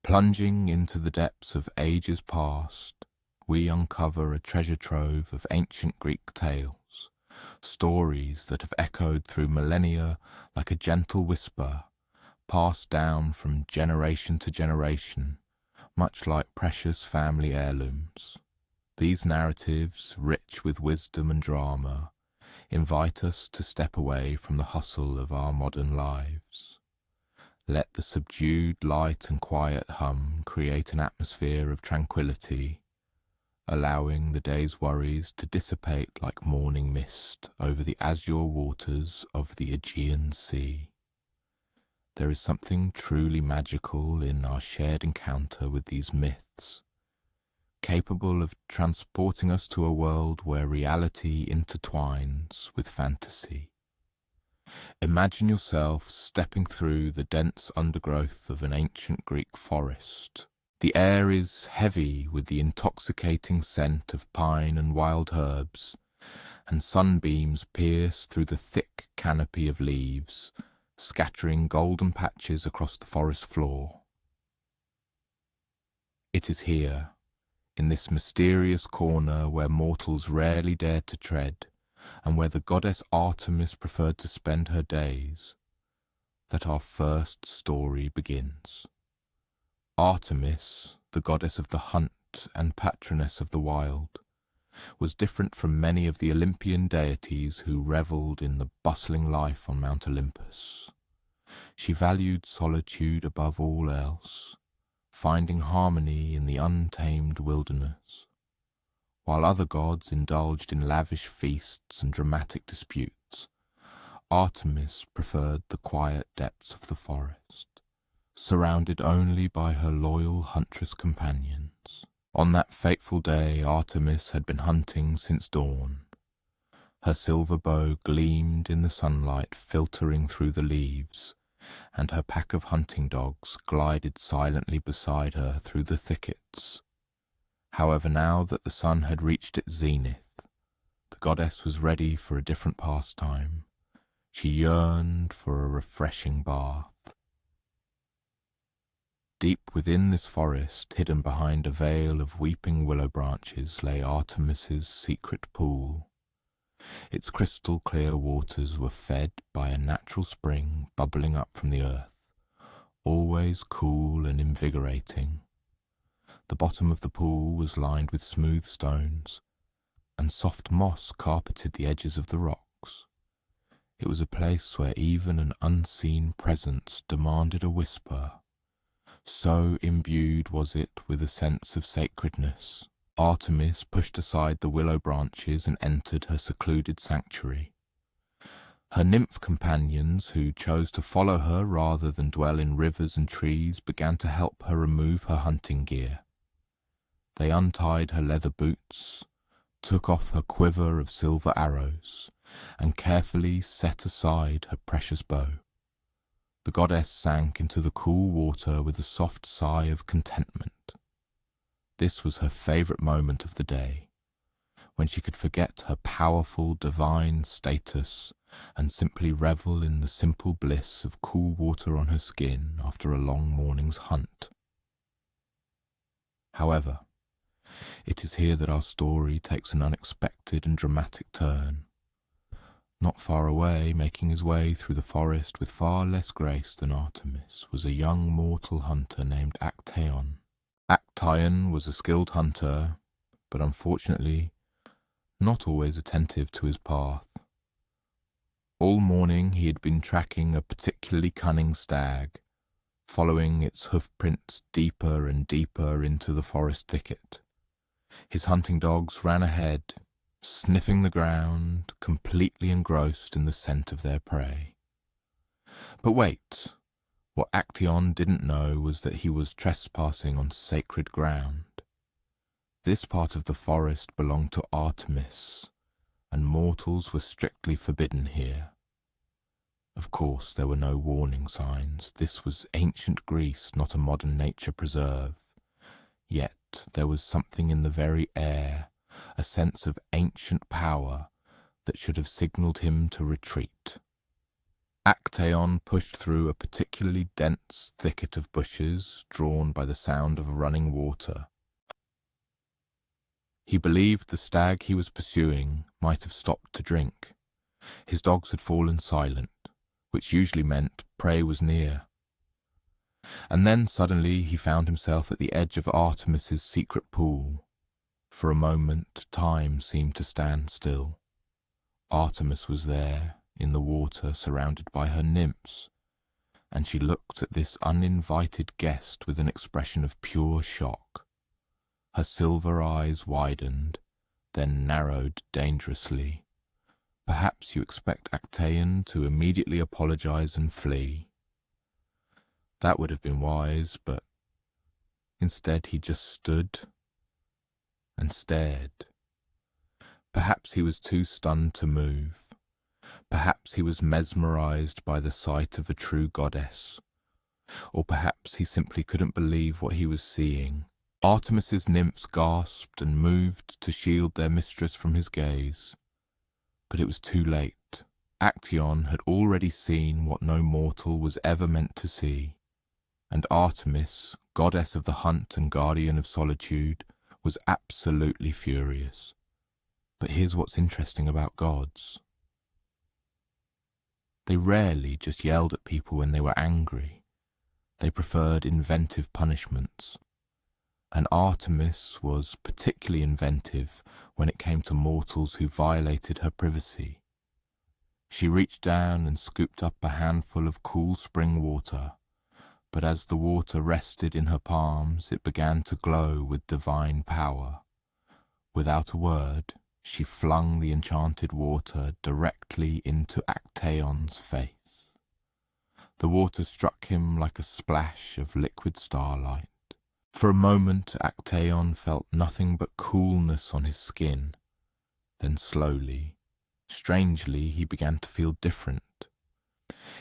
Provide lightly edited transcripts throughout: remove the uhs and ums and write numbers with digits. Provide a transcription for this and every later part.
Plunging into the depths of ages past, we uncover a treasure trove of ancient Greek tales, stories that have echoed through millennia like a gentle whisper, passed down from generation to generation, much like precious family heirlooms. These narratives, rich with wisdom and drama, invite us to step away from the hustle of our modern lives. Let the subdued light and quiet hum create an atmosphere of tranquility, allowing the day's worries to dissipate like morning mist over the azure waters of the Aegean Sea. There is something truly magical in our shared encounter with these myths, capable of transporting us to a world where reality intertwines with fantasy. Imagine yourself stepping through the dense undergrowth of an ancient Greek forest. The air is heavy with the intoxicating scent of pine and wild herbs, and sunbeams pierce through the thick canopy of leaves, scattering golden patches across the forest floor. It is here, in this mysterious corner where mortals rarely dare to tread, and where the goddess Artemis preferred to spend her days, that our first story begins. Artemis, the goddess of the hunt and patroness of the wild, was different from many of the Olympian deities who revelled in the bustling life on Mount Olympus. She valued solitude above all else, finding harmony in the untamed wilderness. While other gods indulged in lavish feasts and dramatic disputes, Artemis preferred the quiet depths of the forest, surrounded only by her loyal huntress companions. On that fateful day, Artemis had been hunting since dawn. Her silver bow gleamed in the sunlight filtering through the leaves, and her pack of hunting dogs glided silently beside her through the thickets. However, now that the sun had reached its zenith, the goddess was ready for a different pastime. She yearned for a refreshing bath. Deep within this forest, hidden behind a veil of weeping willow branches, lay Artemis's secret pool. Its crystal-clear waters were fed by a natural spring bubbling up from the earth, always cool and invigorating. The bottom of the pool was lined with smooth stones, and soft moss carpeted the edges of the rocks. It was a place where even an unseen presence demanded a whisper. So imbued was it with a sense of sacredness. Artemis pushed aside the willow branches and entered her secluded sanctuary. Her nymph companions, who chose to follow her rather than dwell in rivers and trees, began to help her remove her hunting gear. They untied her leather boots, took off her quiver of silver arrows, and carefully set aside her precious bow. The goddess sank into the cool water with a soft sigh of contentment. This was her favourite moment of the day, when she could forget her powerful divine status and simply revel in the simple bliss of cool water on her skin after a long morning's hunt. However, it is here that our story takes an unexpected and dramatic turn. Not far away, making his way through the forest with far less grace than Artemis, was a young mortal hunter named Actaeon. Actaeon was a skilled hunter, but unfortunately not always attentive to his path. All morning he had been tracking a particularly cunning stag, following its hoofprints deeper and deeper into the forest thicket. His hunting dogs ran ahead, sniffing the ground, completely engrossed in the scent of their prey. But wait, what Actaeon didn't know was that he was trespassing on sacred ground. This part of the forest belonged to Artemis, and mortals were strictly forbidden here. Of course, there were no warning signs. This was ancient Greece, not a modern nature preserve. Yet there was something in the very air, a sense of ancient power that should have signalled him to retreat. Actaeon pushed through a particularly dense thicket of bushes drawn by the sound of running water. He believed the stag he was pursuing might have stopped to drink. His dogs had fallen silent, which usually meant prey was near. And then suddenly he found himself at the edge of Artemis's secret pool. For a moment, time seemed to stand still. Artemis was there, in the water, surrounded by her nymphs, and she looked at this uninvited guest with an expression of pure shock. Her silver eyes widened, then narrowed dangerously. Perhaps you expect Actaeon to immediately apologize and flee. That would have been wise, but instead he just stood and stared. Perhaps he was too stunned to move. Perhaps he was mesmerized by the sight of a true goddess. Or perhaps he simply couldn't believe what he was seeing. Artemis's nymphs gasped and moved to shield their mistress from his gaze. But it was too late. Actaeon had already seen what no mortal was ever meant to see. And Artemis, goddess of the hunt and guardian of solitude, was absolutely furious. But here's what's interesting about gods. They rarely just yelled at people when they were angry. They preferred inventive punishments. And Artemis was particularly inventive when it came to mortals who violated her privacy. She reached down and scooped up a handful of cool spring water, but as the water rested in her palms, it began to glow with divine power. Without a word, she flung the enchanted water directly into Actaeon's face. The water struck him like a splash of liquid starlight. For a moment, Actaeon felt nothing but coolness on his skin. Then slowly, strangely, he began to feel different.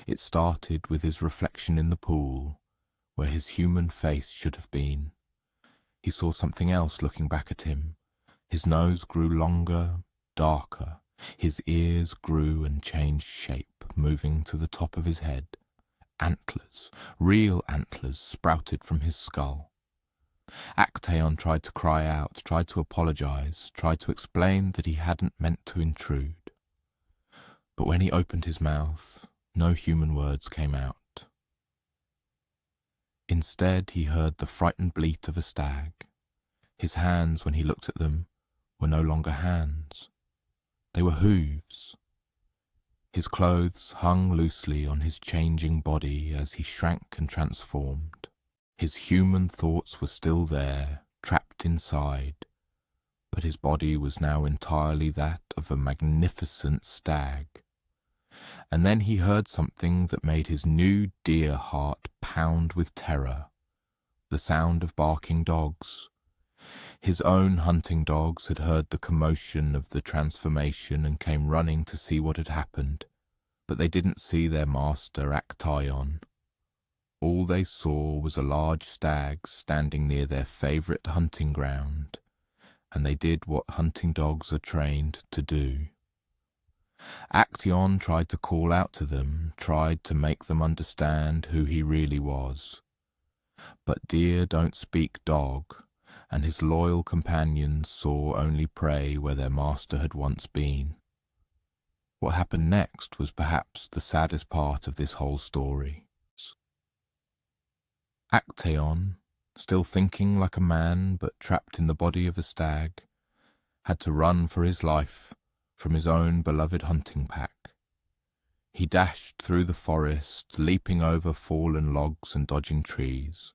It started with his reflection in the pool, where his human face should have been. He saw something else looking back at him. His nose grew longer, darker. His ears grew and changed shape, moving to the top of his head. Antlers, real antlers, sprouted from his skull. Actaeon tried to cry out, tried to apologize, tried to explain that he hadn't meant to intrude. But when he opened his mouth, no human words came out. Instead, he heard the frightened bleat of a stag. His hands, when he looked at them, were no longer hands. They were hooves. His clothes hung loosely on his changing body as he shrank and transformed. His human thoughts were still there, trapped inside, but his body was now entirely that of a magnificent stag. And then he heard something that made his new deer heart pound with terror, the sound of barking dogs. His own hunting dogs had heard the commotion of the transformation and came running to see what had happened, but they didn't see their master Actaeon. All they saw was a large stag standing near their favourite hunting ground, and they did what hunting dogs are trained to do. Actaeon tried to call out to them, tried to make them understand who he really was. But deer don't speak dog, and his loyal companions saw only prey where their master had once been. What happened next was perhaps the saddest part of this whole story. Actaeon, still thinking like a man but trapped in the body of a stag, had to run for his life from his own beloved hunting pack. He dashed through the forest, leaping over fallen logs and dodging trees,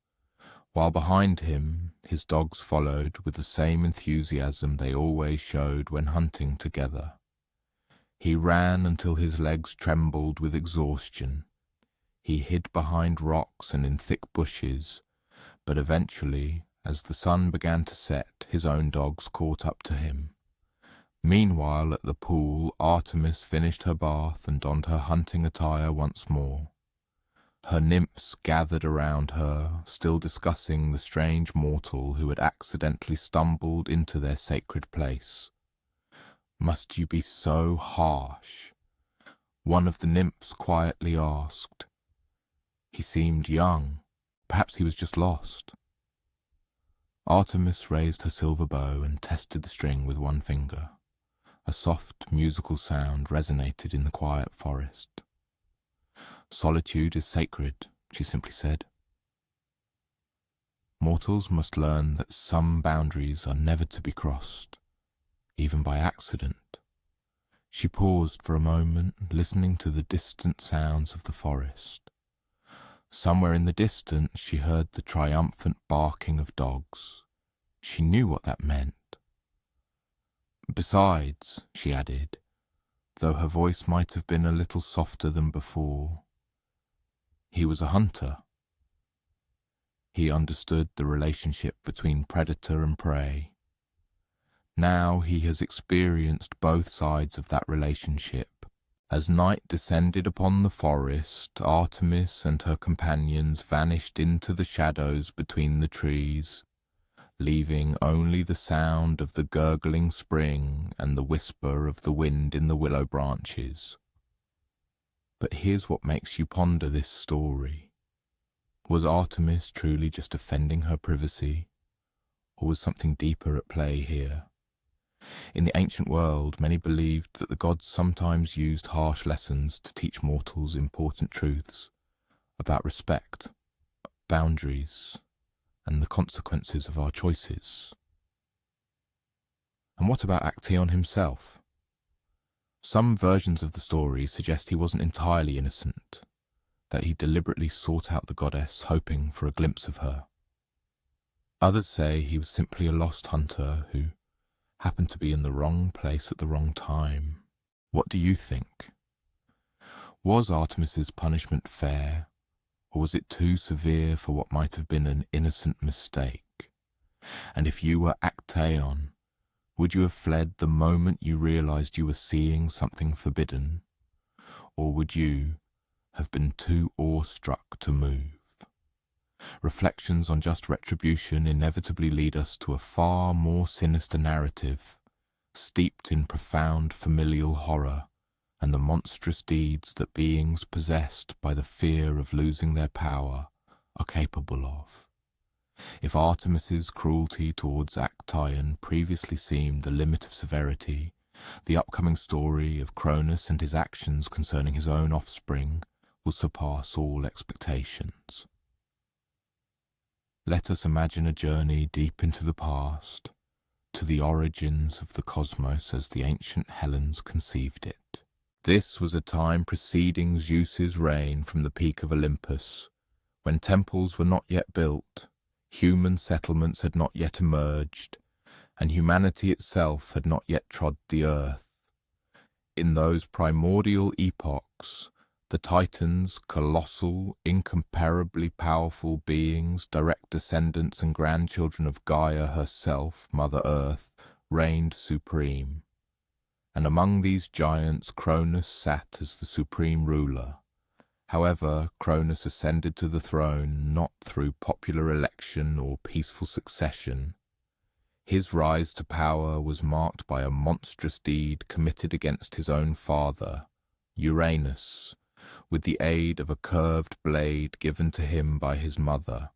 while behind him his dogs followed with the same enthusiasm they always showed when hunting together. He ran until his legs trembled with exhaustion. He hid behind rocks and in thick bushes, but eventually, as the sun began to set, his own dogs caught up to him. Meanwhile, at the pool, Artemis finished her bath and donned her hunting attire once more. Her nymphs gathered around her, still discussing the strange mortal who had accidentally stumbled into their sacred place. "Must you be so harsh? One of the nymphs quietly asked. He seemed young. Perhaps he was just lost. Artemis raised her silver bow and tested the string with one finger. A soft, musical sound resonated in the quiet forest. "Solitude is sacred," she simply said. "Mortals must learn that some boundaries are never to be crossed, even by accident." She paused for a moment, listening to the distant sounds of the forest. Somewhere in the distance she heard the triumphant barking of dogs. She knew what that meant. "Besides," she added, though her voice might have been a little softer than before, "he was a hunter." He understood the relationship between predator and prey. Now he has experienced both sides of that relationship. As night descended upon the forest, Artemis and her companions vanished into the shadows between the trees, leaving only the sound of the gurgling spring and the whisper of the wind in the willow branches. But here's what makes you ponder this story. Was Artemis truly just defending her privacy, or was something deeper at play here? In the ancient world, many believed that the gods sometimes used harsh lessons to teach mortals important truths about respect, boundaries, and the consequences of our choices. And what about Actaeon himself? Some versions of the story suggest he wasn't entirely innocent, that he deliberately sought out the goddess hoping for a glimpse of her. Others say he was simply a lost hunter who happened to be in the wrong place at the wrong time. What do you think? Was Artemis's punishment fair, or was it too severe for what might have been an innocent mistake? And if you were Actaeon, would you have fled the moment you realized you were seeing something forbidden? Or would you have been too awestruck to move? Reflections on just retribution inevitably lead us to a far more sinister narrative, steeped in profound familial horror and the monstrous deeds that beings possessed by the fear of losing their power are capable of. If Artemis's cruelty towards Actaeon previously seemed the limit of severity, the upcoming story of Cronus and his actions concerning his own offspring will surpass all expectations. Let us imagine a journey deep into the past, to the origins of the cosmos as the ancient Hellenes conceived it. This was a time preceding Zeus's reign from the peak of Olympus, when temples were not yet built, human settlements had not yet emerged, and humanity itself had not yet trod the earth. In those primordial epochs, the Titans, colossal, incomparably powerful beings, direct descendants and grandchildren of Gaia herself, Mother Earth, reigned supreme. And among these giants Cronus sat as the supreme ruler. However, Cronus ascended to the throne not through popular election or peaceful succession. His rise to power was marked by a monstrous deed committed against his own father, Uranus, with the aid of a curved blade given to him by his mother.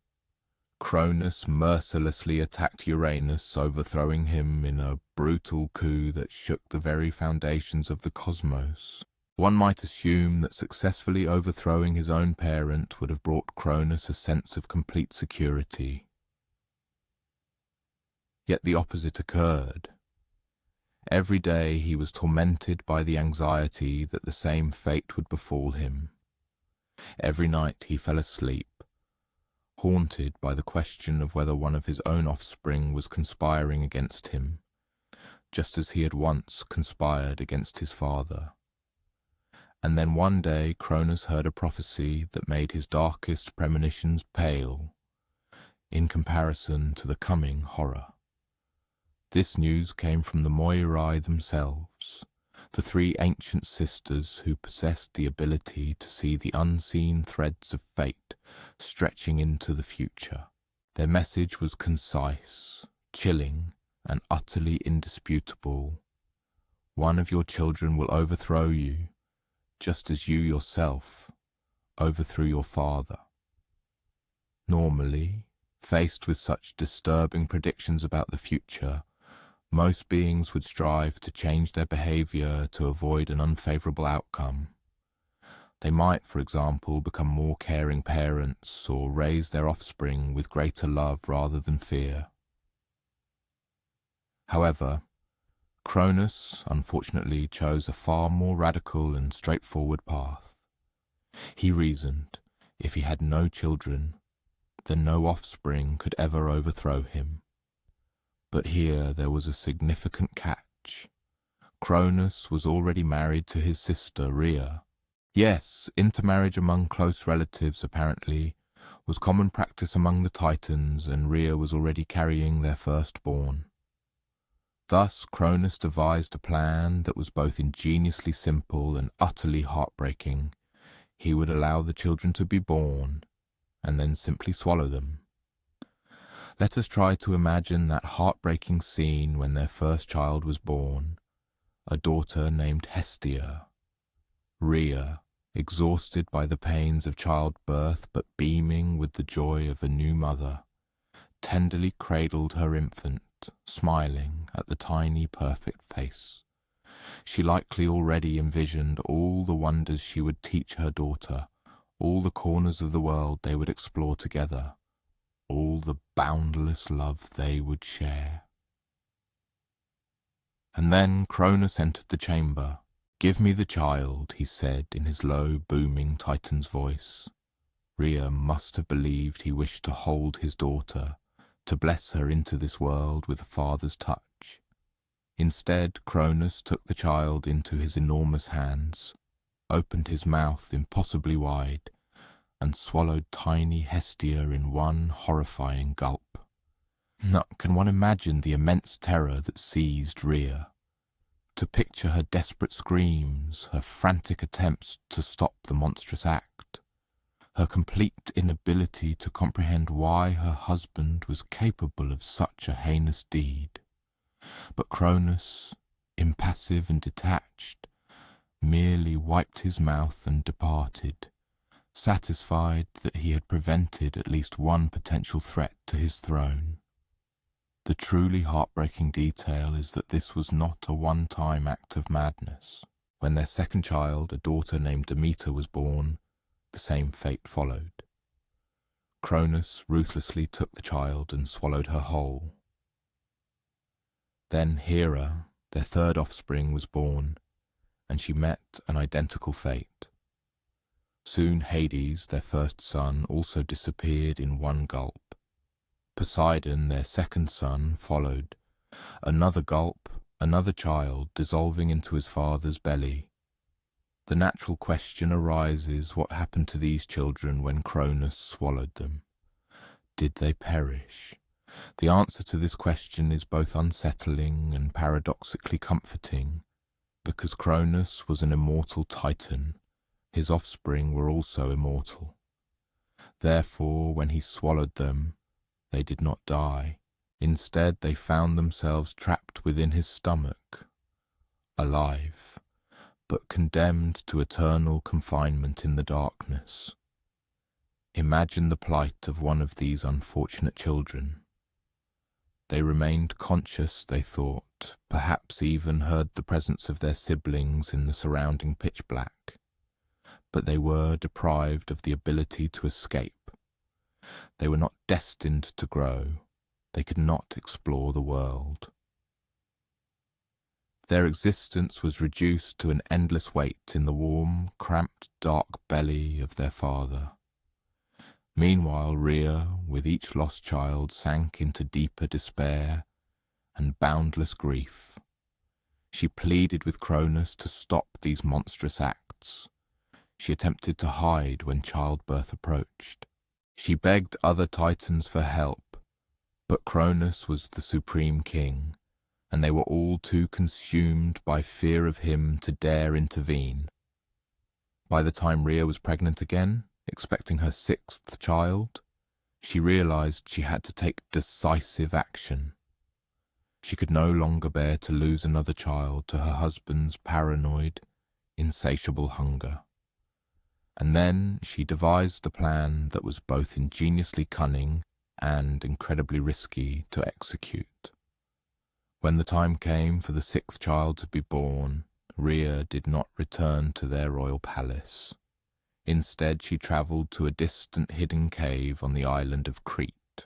Cronus mercilessly attacked Uranus, overthrowing him in a brutal coup that shook the very foundations of the cosmos. One might assume that successfully overthrowing his own parent would have brought Cronus a sense of complete security. Yet the opposite occurred. Every day he was tormented by the anxiety that the same fate would befall him. Every night he fell asleep, haunted by the question of whether one of his own offspring was conspiring against him, just as he had once conspired against his father. And then one day Cronus heard a prophecy that made his darkest premonitions pale, in comparison to the coming horror. This news came from the Moirai themselves, the three ancient sisters who possessed the ability to see the unseen threads of fate stretching into the future. Their message was concise, chilling, and utterly indisputable. One of your children will overthrow you, just as you yourself overthrew your father. Normally, faced with such disturbing predictions about the future, most beings would strive to change their behavior to avoid an unfavorable outcome. They might, for example, become more caring parents or raise their offspring with greater love rather than fear. However, Cronus unfortunately chose a far more radical and straightforward path. He reasoned, if he had no children, then no offspring could ever overthrow him. But here there was a significant catch. Cronus was already married to his sister Rhea. Yes, intermarriage among close relatives apparently was common practice among the Titans, and Rhea was already carrying their firstborn. Thus Cronus devised a plan that was both ingeniously simple and utterly heartbreaking. He would allow the children to be born, and then simply swallow them. Let us try to imagine that heartbreaking scene when their first child was born, a daughter named Hestia. Rhea, exhausted by the pains of childbirth but beaming with the joy of a new mother, tenderly cradled her infant, smiling at the tiny perfect face. She likely already envisioned all the wonders she would teach her daughter, all the corners of the world they would explore together, all the boundless love they would share. And then Cronus entered the chamber. "Give me the child," he said in his low, booming Titan's voice. Rhea must have believed he wished to hold his daughter, to bless her into this world with a father's touch. Instead, Cronus took the child into his enormous hands, opened his mouth impossibly wide, and swallowed tiny Hestia in one horrifying gulp. Now, can one imagine the immense terror that seized Rhea? To picture her desperate screams, her frantic attempts to stop the monstrous act, her complete inability to comprehend why her husband was capable of such a heinous deed. But Cronus, impassive and detached, merely wiped his mouth and departed, satisfied that he had prevented at least one potential threat to his throne. The truly heartbreaking detail is that this was not a one-time act of madness. When their second child, a daughter named Demeter, was born, the same fate followed. Cronus ruthlessly took the child and swallowed her whole. Then Hera, their third offspring, was born, and she met an identical fate. Soon Hades, their first son, also disappeared in one gulp. Poseidon, their second son, followed. Another gulp, another child dissolving into his father's belly. The natural question arises, what happened to these children when Cronus swallowed them? Did they perish? The answer to this question is both unsettling and paradoxically comforting, because Cronus was an immortal Titan. His offspring were also immortal. Therefore, when he swallowed them, they did not die. Instead, they found themselves trapped within his stomach, alive, but condemned to eternal confinement in the darkness. Imagine the plight of one of these unfortunate children. They remained conscious, they thought, perhaps even heard the presence of their siblings in the surrounding pitch black, but they were deprived of the ability to escape. They were not destined to grow. They could not explore the world. Their existence was reduced to an endless wait in the warm, cramped, dark belly of their father. Meanwhile, Rhea, with each lost child, sank into deeper despair and boundless grief. She pleaded with Cronus to stop these monstrous acts. She attempted to hide when childbirth approached. She begged other Titans for help, but Cronus was the supreme king, and they were all too consumed by fear of him to dare intervene. By the time Rhea was pregnant again, expecting her sixth child, she realized she had to take decisive action. She could no longer bear to lose another child to her husband's paranoid, insatiable hunger. And then she devised a plan that was both ingeniously cunning and incredibly risky to execute. When the time came for the sixth child to be born, Rhea did not return to their royal palace. Instead, she travelled to a distant hidden cave on the island of Crete.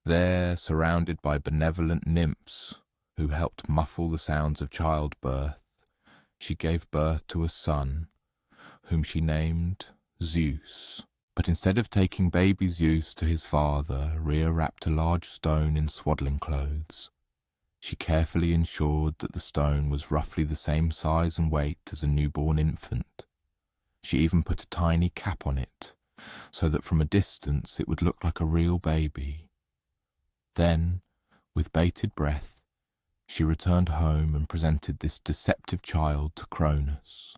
There, surrounded by benevolent nymphs who helped muffle the sounds of childbirth, she gave birth to a son, whom she named Zeus. But instead of taking baby Zeus to his father, Rhea wrapped a large stone in swaddling clothes. She carefully ensured that the stone was roughly the same size and weight as a newborn infant. She even put a tiny cap on it, so that from a distance it would look like a real baby. Then, with bated breath, she returned home and presented this deceptive child to Cronus.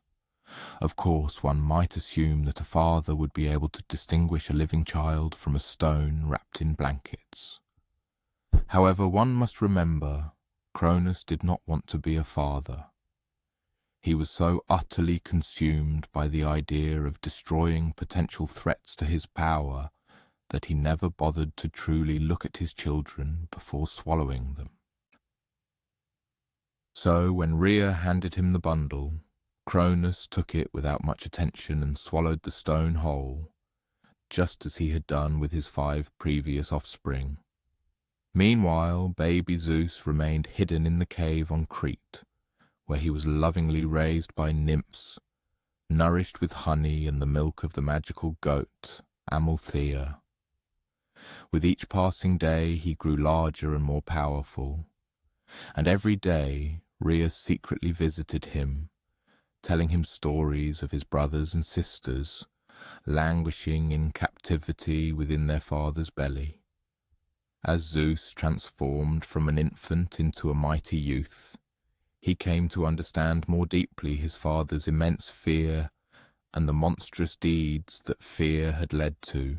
Of course, one might assume that a father would be able to distinguish a living child from a stone wrapped in blankets. However, one must remember, Cronus did not want to be a father. He was so utterly consumed by the idea of destroying potential threats to his power that he never bothered to truly look at his children before swallowing them. So when Rhea handed him the bundle, Cronus took it without much attention and swallowed the stone whole, just as he had done with his 5 previous offspring. Meanwhile, baby Zeus remained hidden in the cave on Crete, where he was lovingly raised by nymphs, nourished with honey and the milk of the magical goat, Amalthea. With each passing day he grew larger and more powerful, and every day Rhea secretly visited him, telling him stories of his brothers and sisters, languishing in captivity within their father's belly. As Zeus transformed from an infant into a mighty youth, he came to understand more deeply his father's immense fear and the monstrous deeds that fear had led to.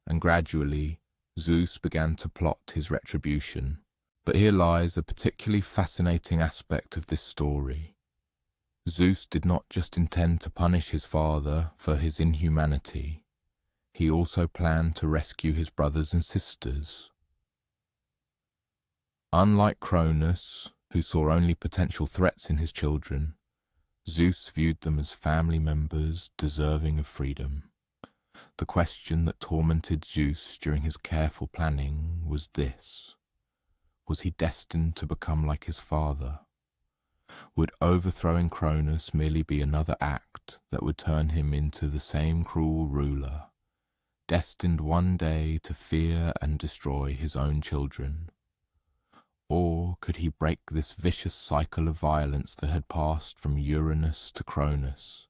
And gradually, Zeus began to plot his retribution. But here lies a particularly fascinating aspect of this story. Zeus did not just intend to punish his father for his inhumanity. He also planned to rescue his brothers and sisters. Unlike Cronus, who saw only potential threats in his children, Zeus viewed them as family members deserving of freedom. The question that tormented Zeus during his careful planning was this: was he destined to become like his father? Would overthrowing Cronus merely be another act that would turn him into the same cruel ruler, destined one day to fear and destroy his own children? Or could he break this vicious cycle of violence that had passed from Uranus to Cronus,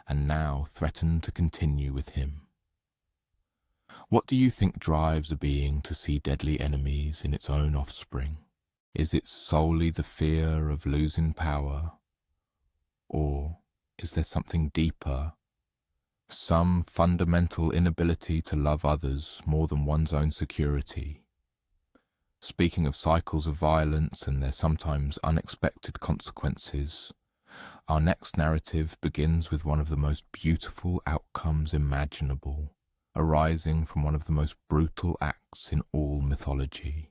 and now threatened to continue with him? What do you think drives a being to see deadly enemies in its own offspring? Is it solely the fear of losing power? Or is there something deeper, some fundamental inability to love others more than one's own security? Speaking of cycles of violence and their sometimes unexpected consequences, our next narrative begins with one of the most beautiful outcomes imaginable, arising from one of the most brutal acts in all mythology.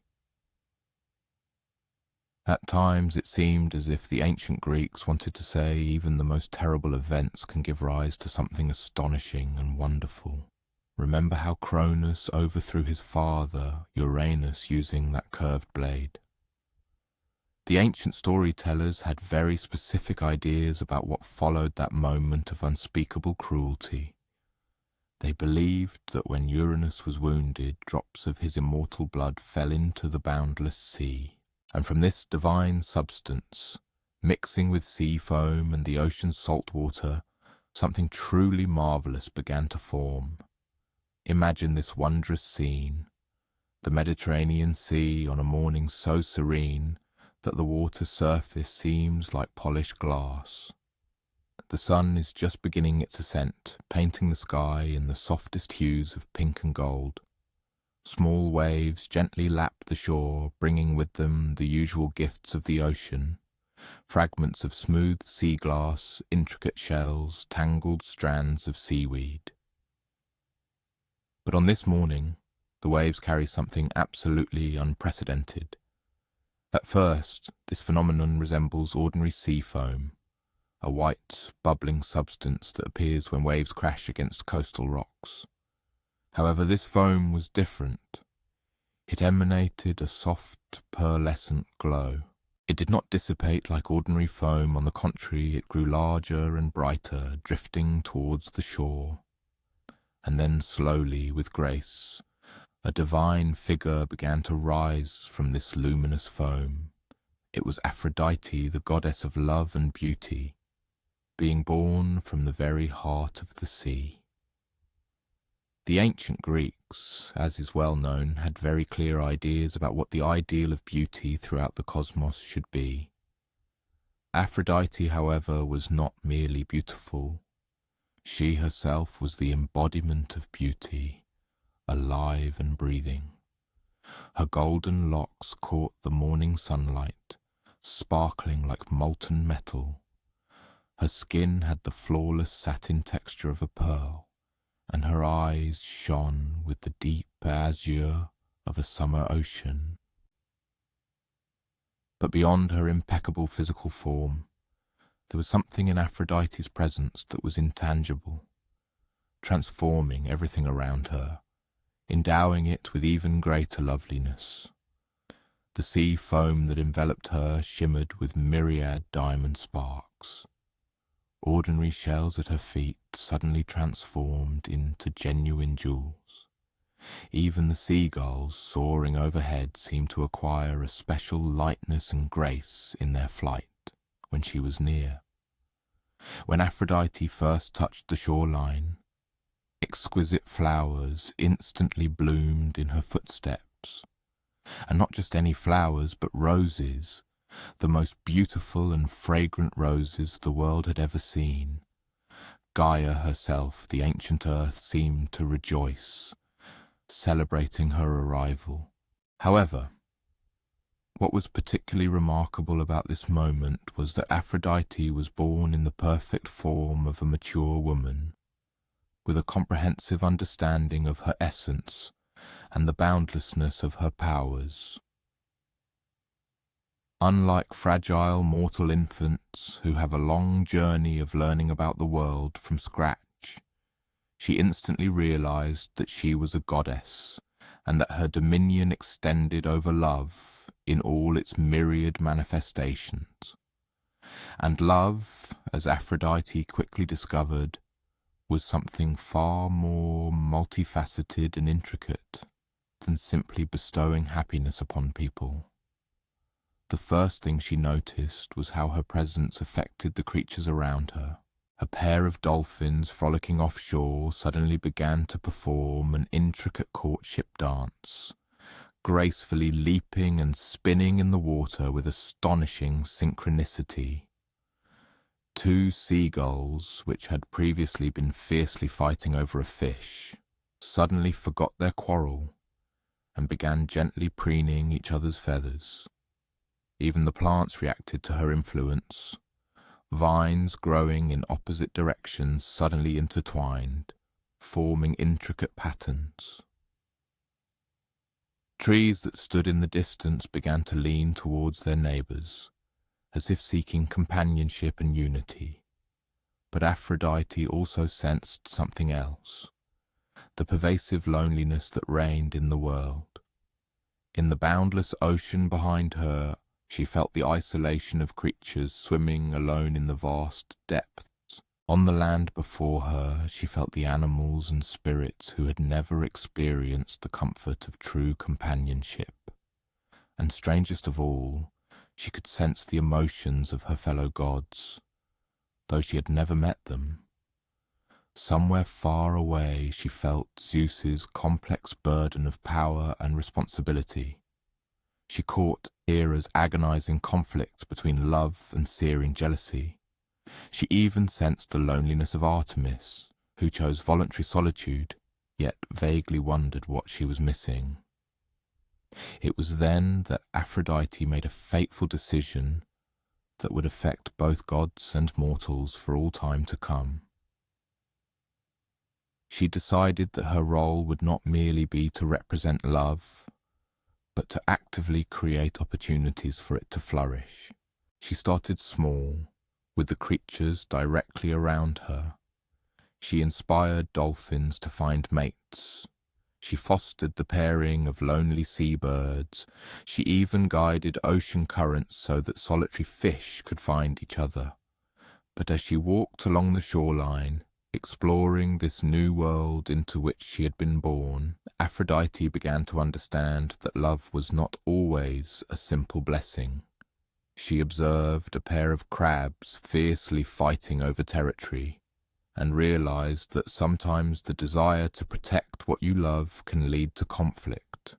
At times it seemed as if the ancient Greeks wanted to say even the most terrible events can give rise to something astonishing and wonderful. Remember how Cronus overthrew his father, Uranus, using that curved blade. The ancient storytellers had very specific ideas about what followed that moment of unspeakable cruelty. They believed that when Uranus was wounded, drops of his immortal blood fell into the boundless sea. And from this divine substance, mixing with sea foam and the ocean's salt water, something truly marvellous began to form. Imagine this wondrous scene: the Mediterranean Sea on a morning so serene that the water's surface seems like polished glass. The sun is just beginning its ascent, painting the sky in the softest hues of pink and gold. Small waves gently lap the shore, bringing with them the usual gifts of the ocean, fragments of smooth sea glass, intricate shells, tangled strands of seaweed. But on this morning, the waves carry something absolutely unprecedented. At first, this phenomenon resembles ordinary sea foam, a white, bubbling substance that appears when waves crash against coastal rocks. However, this foam was different. It emanated a soft, pearlescent glow. It did not dissipate like ordinary foam. On the contrary, it grew larger and brighter, drifting towards the shore. And then slowly, with grace, a divine figure began to rise from this luminous foam. It was Aphrodite, the goddess of love and beauty, being born from the very heart of the sea. The ancient Greeks, as is well known, had very clear ideas about what the ideal of beauty throughout the cosmos should be. Aphrodite, however, was not merely beautiful. She herself was the embodiment of beauty, alive and breathing. Her golden locks caught the morning sunlight, sparkling like molten metal. Her skin had the flawless satin texture of a pearl, and her eyes shone with the deep azure of a summer ocean. But beyond her impeccable physical form, there was something in Aphrodite's presence that was intangible, transforming everything around her, endowing it with even greater loveliness. The sea foam that enveloped her shimmered with myriad diamond sparks. Ordinary shells at her feet suddenly transformed into genuine jewels. Even the seagulls soaring overhead seemed to acquire a special lightness and grace in their flight when she was near. When Aphrodite first touched the shoreline, exquisite flowers instantly bloomed in her footsteps. And not just any flowers, but roses, the most beautiful and fragrant roses the world had ever seen. Gaia herself, the ancient earth, seemed to rejoice, celebrating her arrival. However, what was particularly remarkable about this moment was that Aphrodite was born in the perfect form of a mature woman, with a comprehensive understanding of her essence and the boundlessness of her powers. Unlike fragile mortal infants who have a long journey of learning about the world from scratch, she instantly realized that she was a goddess and that her dominion extended over love in all its myriad manifestations. And love, as Aphrodite quickly discovered, was something far more multifaceted and intricate than simply bestowing happiness upon people. The first thing she noticed was how her presence affected the creatures around her. A pair of dolphins frolicking offshore suddenly began to perform an intricate courtship dance, gracefully leaping and spinning in the water with astonishing synchronicity. Two seagulls, which had previously been fiercely fighting over a fish, suddenly forgot their quarrel and began gently preening each other's feathers. Even the plants reacted to her influence. Vines growing in opposite directions suddenly intertwined, forming intricate patterns. Trees that stood in the distance began to lean towards their neighbours, as if seeking companionship and unity. But Aphrodite also sensed something else, the pervasive loneliness that reigned in the world. In the boundless ocean behind her, she felt the isolation of creatures swimming alone in the vast depths. On the land before her, she felt the animals and spirits who had never experienced the comfort of true companionship. And strangest of all, she could sense the emotions of her fellow gods, though she had never met them. Somewhere far away, she felt Zeus's complex burden of power and responsibility. She caught Hera's agonizing conflict between love and searing jealousy. She even sensed the loneliness of Artemis, who chose voluntary solitude, yet vaguely wondered what she was missing. It was then that Aphrodite made a fateful decision that would affect both gods and mortals for all time to come. She decided that her role would not merely be to represent love, but to actively create opportunities for it to flourish. She started small, with the creatures directly around her. She inspired dolphins to find mates. She fostered the pairing of lonely seabirds. She even guided ocean currents so that solitary fish could find each other. But as she walked along the shoreline, exploring this new world into which she had been born, Aphrodite began to understand that love was not always a simple blessing. She observed a pair of crabs fiercely fighting over territory, and realized that sometimes the desire to protect what you love can lead to conflict.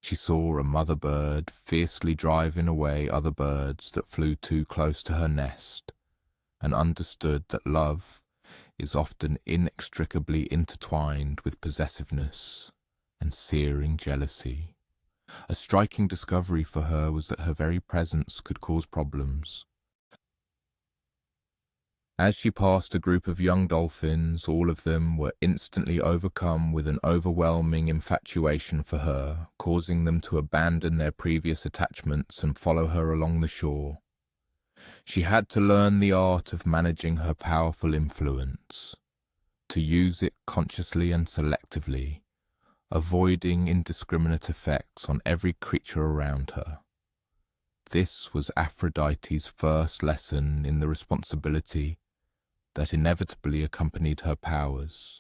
She saw a mother bird fiercely driving away other birds that flew too close to her nest, and understood that love is often inextricably intertwined with possessiveness and searing jealousy. A striking discovery for her was that her very presence could cause problems. As she passed a group of young dolphins, all of them were instantly overcome with an overwhelming infatuation for her, causing them to abandon their previous attachments and follow her along the shore. She had to learn the art of managing her powerful influence, to use it consciously and selectively, avoiding indiscriminate effects on every creature around her. This was Aphrodite's first lesson in the responsibility that inevitably accompanied her powers.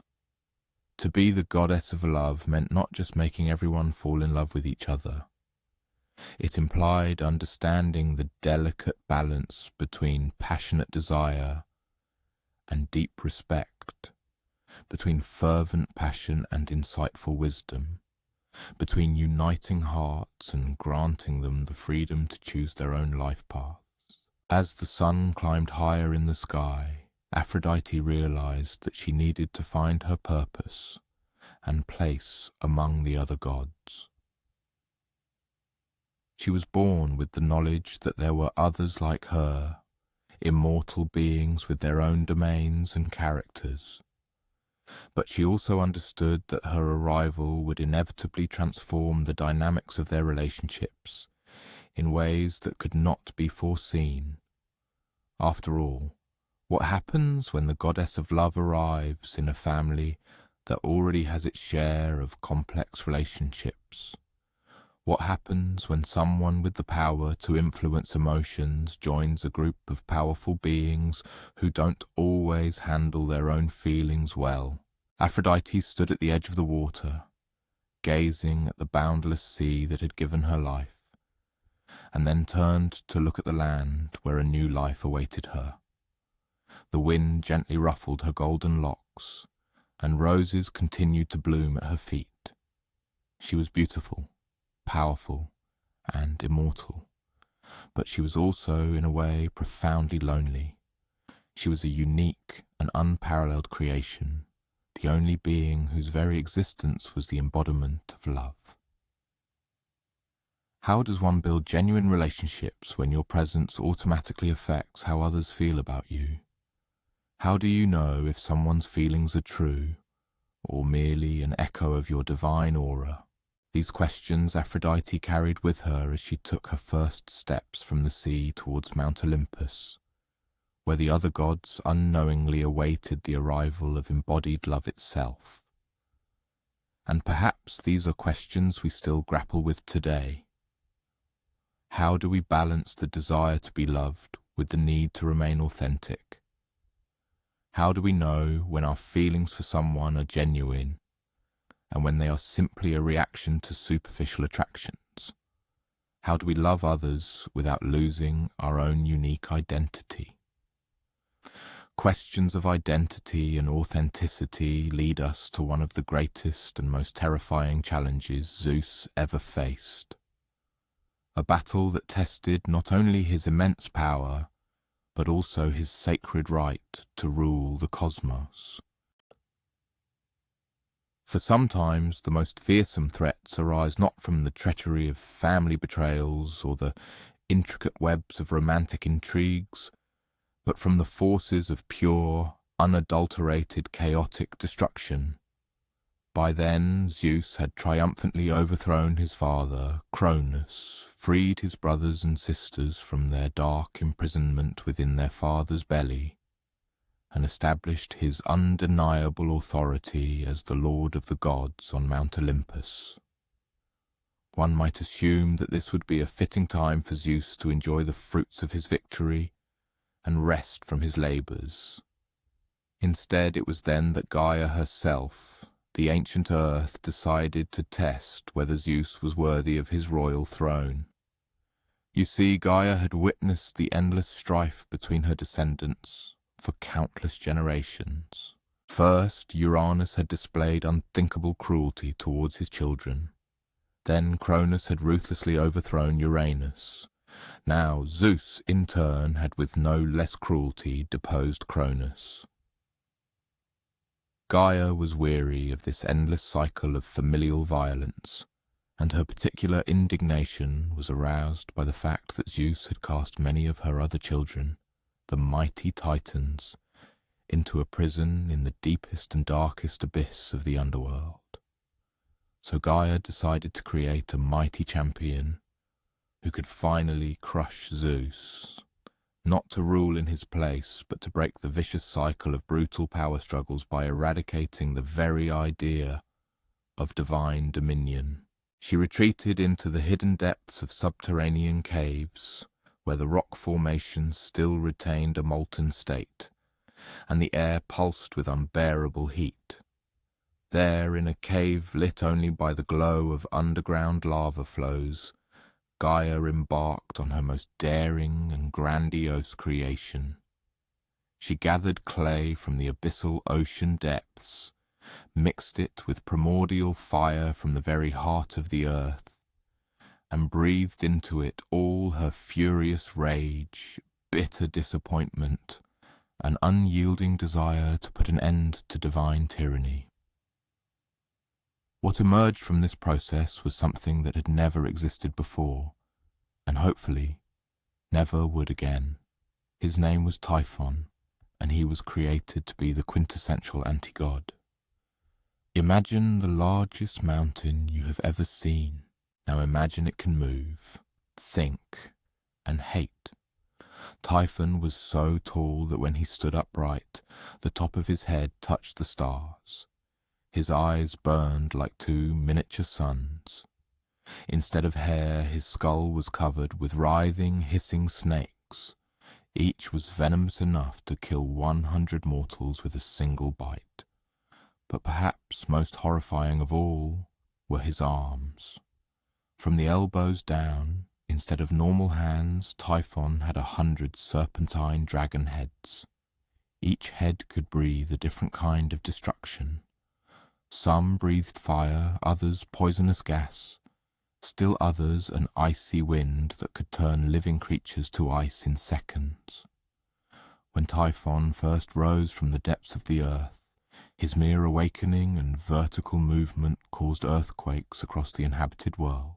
To be the goddess of love meant not just making everyone fall in love with each other. It implied understanding the delicate balance between passionate desire and deep respect, between fervent passion and insightful wisdom, between uniting hearts and granting them the freedom to choose their own life paths. As the sun climbed higher in the sky, Aphrodite realized that she needed to find her purpose and place among the other gods. She was born with the knowledge that there were others like her, immortal beings with their own domains and characters. But she also understood that her arrival would inevitably transform the dynamics of their relationships in ways that could not be foreseen. After all, what happens when the goddess of love arrives in a family that already has its share of complex relationships? What happens when someone with the power to influence emotions joins a group of powerful beings who don't always handle their own feelings well? Aphrodite stood at the edge of the water, gazing at the boundless sea that had given her life, and then turned to look at the land where a new life awaited her. The wind gently ruffled her golden locks, and roses continued to bloom at her feet. She was beautiful, powerful, and immortal, but she was also, in a way, profoundly lonely. She was a unique and unparalleled creation, the only being whose very existence was the embodiment of love. How does one build genuine relationships when your presence automatically affects how others feel about you? How do you know if someone's feelings are true, or merely an echo of your divine aura? These questions Aphrodite carried with her as she took her first steps from the sea towards Mount Olympus, where the other gods unknowingly awaited the arrival of embodied love itself. And perhaps these are questions we still grapple with today. How do we balance the desire to be loved with the need to remain authentic? How do we know when our feelings for someone are genuine and when they are simply a reaction to superficial attractions? How do we love others without losing our own unique identity? Questions of identity and authenticity lead us to one of the greatest and most terrifying challenges Zeus ever faced. A battle that tested not only his immense power, but also his sacred right to rule the cosmos. For sometimes the most fearsome threats arise not from the treachery of family betrayals or the intricate webs of romantic intrigues, but from the forces of pure, unadulterated, chaotic destruction. By then, Zeus had triumphantly overthrown his father, Cronus, freed his brothers and sisters from their dark imprisonment within their father's belly, and established his undeniable authority as the Lord of the gods on Mount Olympus. One might assume that this would be a fitting time for Zeus to enjoy the fruits of his victory and rest from his labours. Instead, it was then that Gaia herself, the ancient earth, decided to test whether Zeus was worthy of his royal throne. You see, Gaia had witnessed the endless strife between her descendants for countless generations. First, Uranus had displayed unthinkable cruelty towards his children. Then Cronus had ruthlessly overthrown Uranus. Now Zeus, in turn, had with no less cruelty deposed Cronus. Gaia was weary of this endless cycle of familial violence, and her particular indignation was aroused by the fact that Zeus had cast many of her other children, the mighty Titans, into a prison in the deepest and darkest abyss of the underworld. So Gaia decided to create a mighty champion who could finally crush Zeus, not to rule in his place, but to break the vicious cycle of brutal power struggles by eradicating the very idea of divine dominion. She retreated into the hidden depths of subterranean caves, where the rock formations still retained a molten state, and the air pulsed with unbearable heat. There, in a cave lit only by the glow of underground lava flows, Gaia embarked on her most daring and grandiose creation. She gathered clay from the abyssal ocean depths, mixed it with primordial fire from the very heart of the earth, and breathed into it all her furious rage, bitter disappointment, and unyielding desire to put an end to divine tyranny. What emerged from this process was something that had never existed before, and hopefully never would again. His name was Typhon, and he was created to be the quintessential anti-god. Imagine the largest mountain you have ever seen. Now imagine it can move, think, and hate. Typhon was so tall that when he stood upright, the top of his head touched the stars. His eyes burned like two miniature suns. Instead of hair, his skull was covered with writhing, hissing snakes. Each was venomous enough to kill 100 mortals with a single bite. But perhaps most horrifying of all were his arms. From the elbows down, instead of normal hands, Typhon had 100 serpentine dragon heads. Each head could breathe a different kind of destruction. Some breathed fire, others poisonous gas, still others an icy wind that could turn living creatures to ice in seconds. When Typhon first rose from the depths of the earth, his mere awakening and vertical movement caused earthquakes across the inhabited world.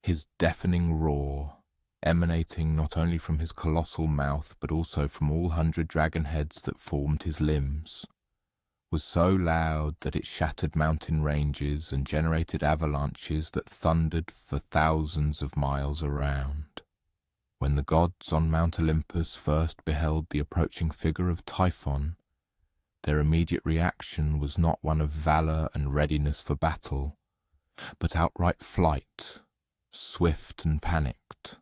His deafening roar, emanating not only from his colossal mouth but also from all 100 dragon heads that formed his limbs, was so loud that it shattered mountain ranges and generated avalanches that thundered for thousands of miles around. When the gods on Mount Olympus first beheld the approaching figure of Typhon, their immediate reaction was not one of valour and readiness for battle, but outright flight, swift and panicked.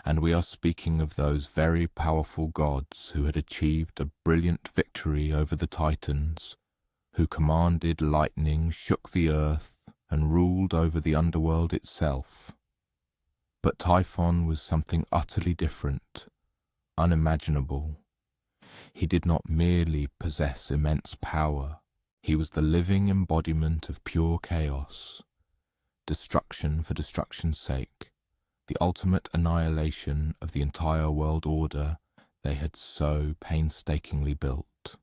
And we are speaking of those very powerful gods who had achieved a brilliant victory over the Titans, who commanded lightning, shook the earth, and ruled over the underworld itself. But Typhon was something utterly different, unimaginable. He did not merely possess immense power, he was the living embodiment of pure chaos, destruction for destruction's sake, the ultimate annihilation of the entire world order they had so painstakingly built.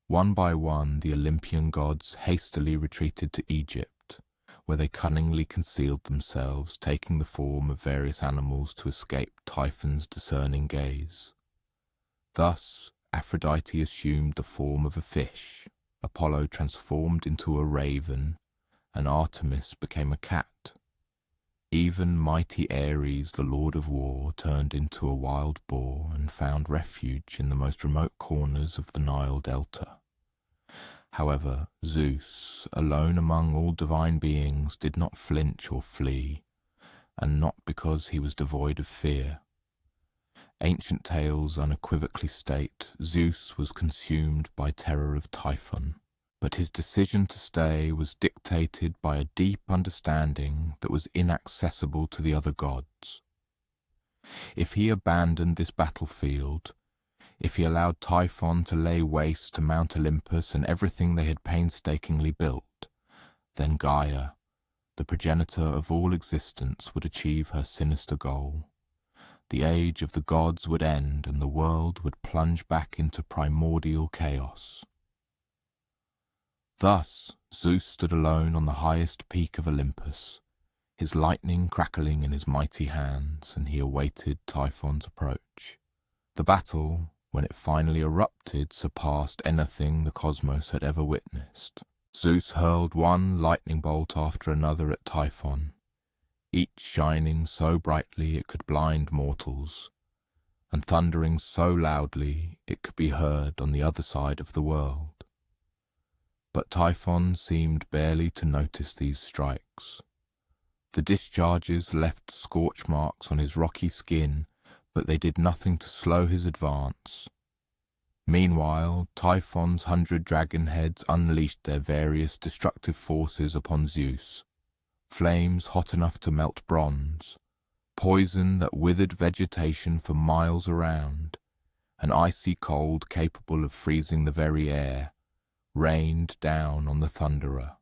One by one, the Olympian gods hastily retreated to Egypt, where they cunningly concealed themselves, taking the form of various animals to escape Typhon's discerning gaze. Thus, Aphrodite assumed the form of a fish, Apollo transformed into a raven, and Artemis became a cat. Even mighty Ares, the lord of war, turned into a wild boar and found refuge in the most remote corners of the Nile delta. However, Zeus, alone among all divine beings, did not flinch or flee, and not because he was devoid of fear. Ancient tales unequivocally state Zeus was consumed by terror of Typhon, but his decision to stay was dictated by a deep understanding that was inaccessible to the other gods. If he abandoned this battlefield, if he allowed Typhon to lay waste to Mount Olympus and everything they had painstakingly built, then Gaia, the progenitor of all existence, would achieve her sinister goal. The age of the gods would end and the world would plunge back into primordial chaos. Thus, Zeus stood alone on the highest peak of Olympus, his lightning crackling in his mighty hands, and he awaited Typhon's approach. The battle, when it finally erupted, surpassed anything the cosmos had ever witnessed. Zeus hurled one lightning bolt after another at Typhon, each shining so brightly it could blind mortals, and thundering so loudly it could be heard on the other side of the world. But Typhon seemed barely to notice these strikes. The discharges left scorch marks on his rocky skin, but they did nothing to slow his advance. Meanwhile, Typhon's 100 dragon heads unleashed their various destructive forces upon Zeus. Flames hot enough to melt bronze, poison that withered vegetation for miles around, an icy cold capable of freezing the very air, rained down on the thunderer.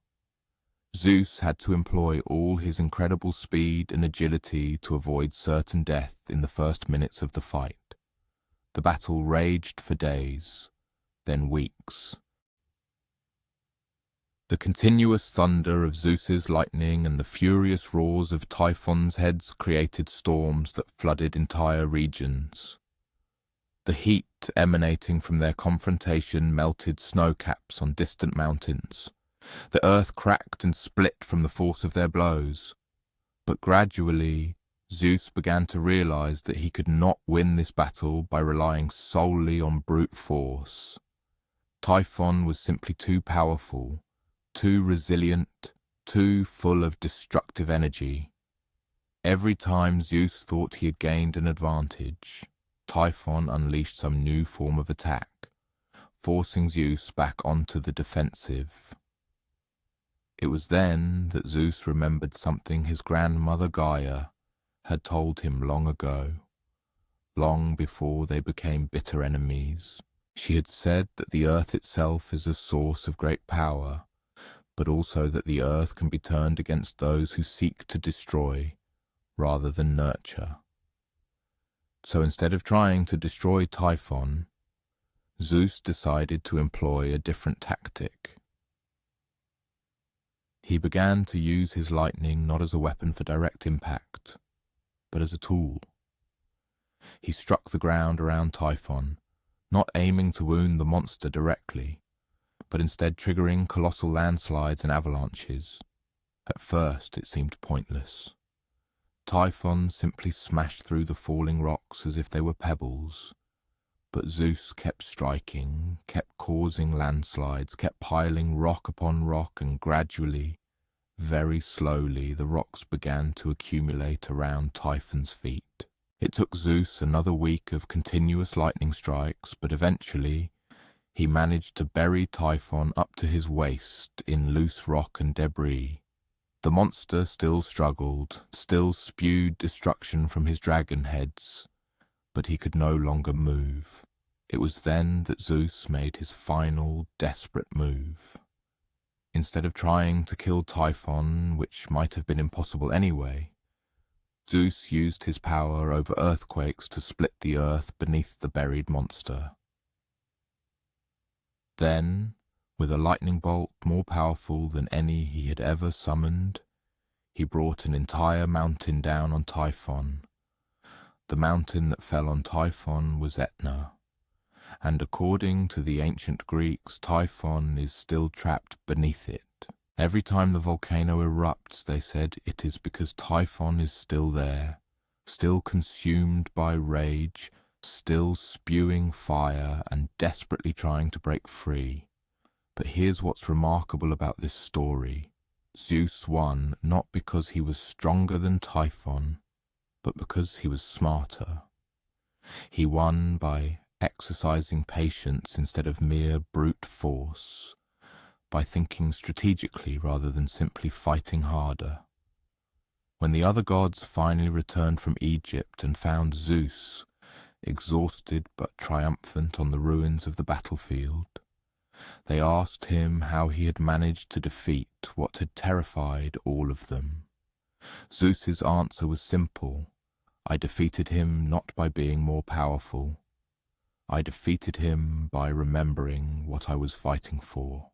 Zeus had to employ all his incredible speed and agility to avoid certain death in the first minutes of the fight. The battle raged for days, then weeks. The continuous thunder of Zeus's lightning and the furious roars of Typhon's heads created storms that flooded entire regions. The heat emanating from their confrontation melted snow caps on distant mountains. The earth cracked and split from the force of their blows. But gradually, Zeus began to realize that he could not win this battle by relying solely on brute force. Typhon was simply too powerful, too resilient, too full of destructive energy. Every time Zeus thought he had gained an advantage, Typhon unleashed some new form of attack, forcing Zeus back onto the defensive. It was then that Zeus remembered something his grandmother Gaia had told him long ago, long before they became bitter enemies. She had said that the earth itself is a source of great power, but also that the earth can be turned against those who seek to destroy rather than nurture. So instead of trying to destroy Typhon, Zeus decided to employ a different tactic. He began to use his lightning not as a weapon for direct impact, but as a tool. He struck the ground around Typhon, not aiming to wound the monster directly, but instead triggering colossal landslides and avalanches. At first it seemed pointless. Typhon simply smashed through the falling rocks as if they were pebbles, but Zeus kept striking, kept causing landslides, kept piling rock upon rock, and gradually, very slowly, the rocks began to accumulate around Typhon's feet. It took Zeus another week of continuous lightning strikes, but eventually he managed to bury Typhon up to his waist in loose rock and debris. The monster still struggled, still spewed destruction from his dragon heads, but he could no longer move. It was then that Zeus made his final, desperate move. Instead of trying to kill Typhon, which might have been impossible anyway, Zeus used his power over earthquakes to split the earth beneath the buried monster. Then, with a lightning bolt more powerful than any he had ever summoned, he brought an entire mountain down on Typhon. The mountain that fell on Typhon was Etna, and according to the ancient Greeks, Typhon is still trapped beneath it. Every time the volcano erupts, they said, it is because Typhon is still there, still consumed by rage, still spewing fire and desperately trying to break free. But here's what's remarkable about this story. Zeus won not because he was stronger than Typhon, but because he was smarter. He won by exercising patience instead of mere brute force, by thinking strategically rather than simply fighting harder. When the other gods finally returned from Egypt and found Zeus, exhausted but triumphant on the ruins of the battlefield, they asked him how he had managed to defeat what had terrified all of them. Zeus's answer was simple. I defeated him not by being more powerful. I defeated him by remembering what I was fighting for.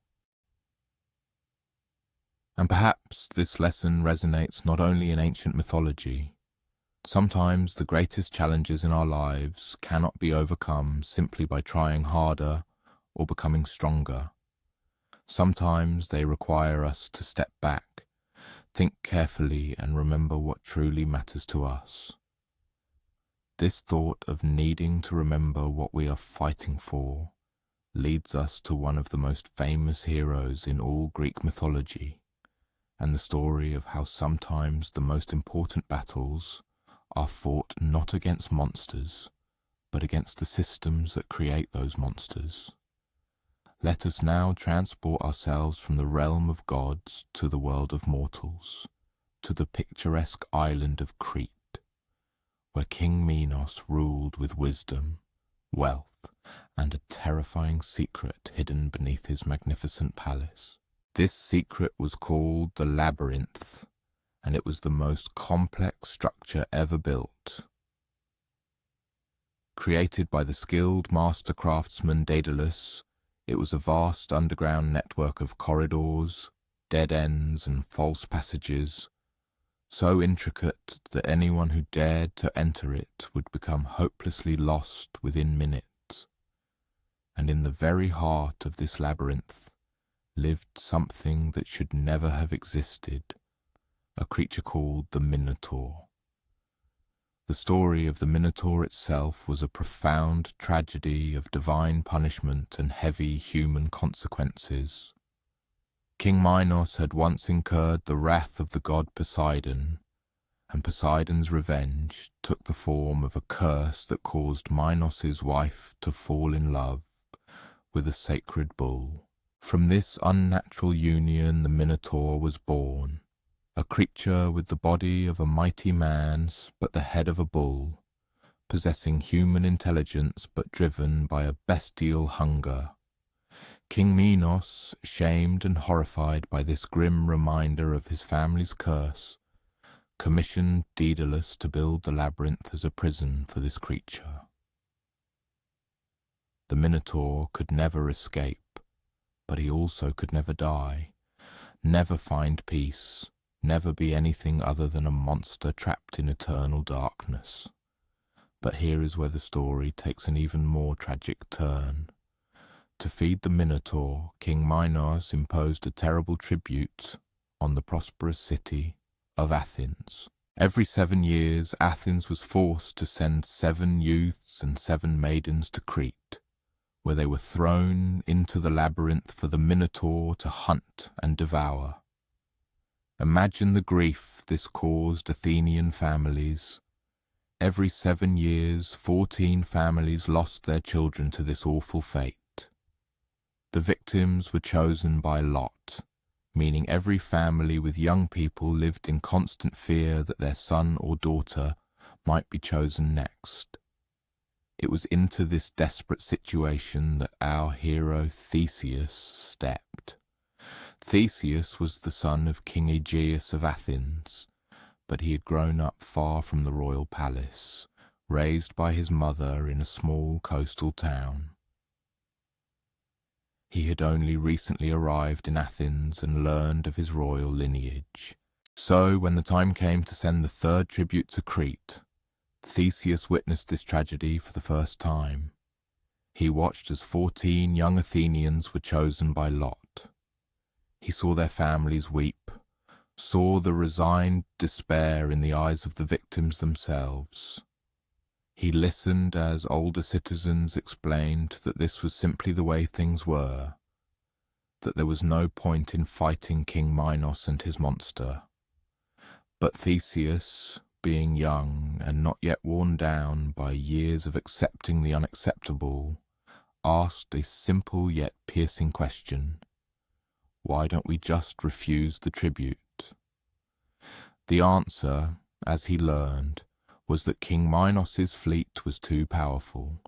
And perhaps this lesson resonates not only in ancient mythology. Sometimes the greatest challenges in our lives cannot be overcome simply by trying harder or becoming stronger. Sometimes they require us to step back, think carefully, and remember what truly matters to us. This thought of needing to remember what we are fighting for leads us to one of the most famous heroes in all Greek mythology, and the story of how sometimes the most important battles are fought not against monsters, but against the systems that create those monsters. Let us now transport ourselves from the realm of gods to the world of mortals, to the picturesque island of Crete, where King Minos ruled with wisdom, wealth, and a terrifying secret hidden beneath his magnificent palace. This secret was called the Labyrinth, and it was the most complex structure ever built. Created by the skilled master craftsman Daedalus, it was a vast underground network of corridors, dead ends, and false passages, so intricate that anyone who dared to enter it would become hopelessly lost within minutes. And in the very heart of this labyrinth lived something that should never have existed, a creature called the Minotaur. The story of the Minotaur itself was a profound tragedy of divine punishment and heavy human consequences. King Minos had once incurred the wrath of the god Poseidon, and Poseidon's revenge took the form of a curse that caused Minos' wife to fall in love with a sacred bull. From this unnatural union the Minotaur was born, a creature with the body of a mighty man's but the head of a bull, possessing human intelligence but driven by a bestial hunger. King Minos, shamed and horrified by this grim reminder of his family's curse, commissioned Daedalus to build the labyrinth as a prison for this creature. The Minotaur could never escape, but he also could never die, never find peace, never be anything other than a monster trapped in eternal darkness. But here is where the story takes an even more tragic turn. To feed the Minotaur, King Minos imposed a terrible tribute on the prosperous city of Athens. Every 7 years, Athens was forced to send 7 youths and 7 maidens to Crete, where they were thrown into the labyrinth for the Minotaur to hunt and devour. Imagine the grief this caused Athenian families. Every 7 years, 14 families lost their children to this awful fate. The victims were chosen by lot, meaning every family with young people lived in constant fear that their son or daughter might be chosen next. It was into this desperate situation that our hero Theseus stepped. Theseus was the son of King Aegeus of Athens, but he had grown up far from the royal palace, raised by his mother in a small coastal town. He had only recently arrived in Athens and learned of his royal lineage. So, when the time came to send the third tribute to Crete, Theseus witnessed this tragedy for the first time. He watched as 14 young Athenians were chosen by lot. He saw their families weep, saw the resigned despair in the eyes of the victims themselves. He listened as older citizens explained that this was simply the way things were, that there was no point in fighting King Minos and his monster. But Theseus, being young and not yet worn down by years of accepting the unacceptable, asked a simple yet piercing question. Why don't we just refuse the tribute? The answer, as he learned, was that King Minos's fleet was too powerful.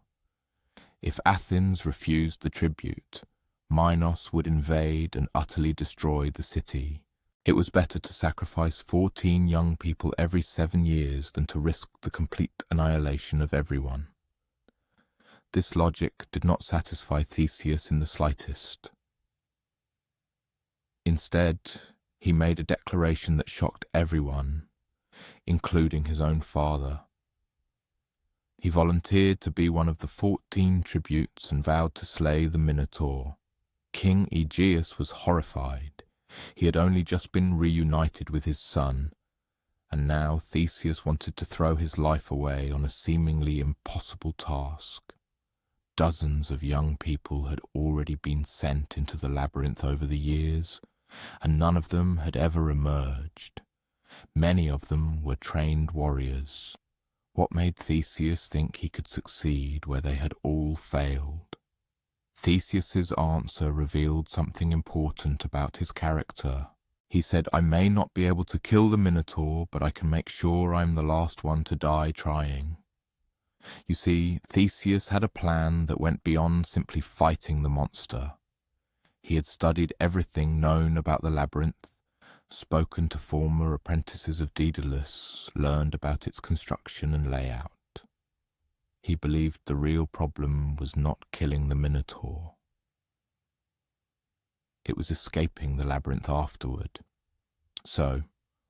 If Athens refused the tribute, Minos would invade and utterly destroy the city. It was better to sacrifice 14 young people every 7 years than to risk the complete annihilation of everyone. This logic did not satisfy Theseus in the slightest. Instead, he made a declaration that shocked everyone, including his own father. He volunteered to be one of the 14 tributes and vowed to slay the Minotaur. King Aegeus was horrified. He had only just been reunited with his son, and now Theseus wanted to throw his life away on a seemingly impossible task. Dozens of young people had already been sent into the labyrinth over the years, and none of them had ever emerged. Many of them were trained warriors. What made Theseus think he could succeed where they had all failed? Theseus's answer revealed something important about his character. He said, "I may not be able to kill the Minotaur, but I can make sure I'm the last one to die trying." You see, Theseus had a plan that went beyond simply fighting the monster. He had studied everything known about the labyrinth, spoken to former apprentices of Daedalus, learned about its construction and layout. He believed the real problem was not killing the Minotaur. It was escaping the labyrinth afterward. So,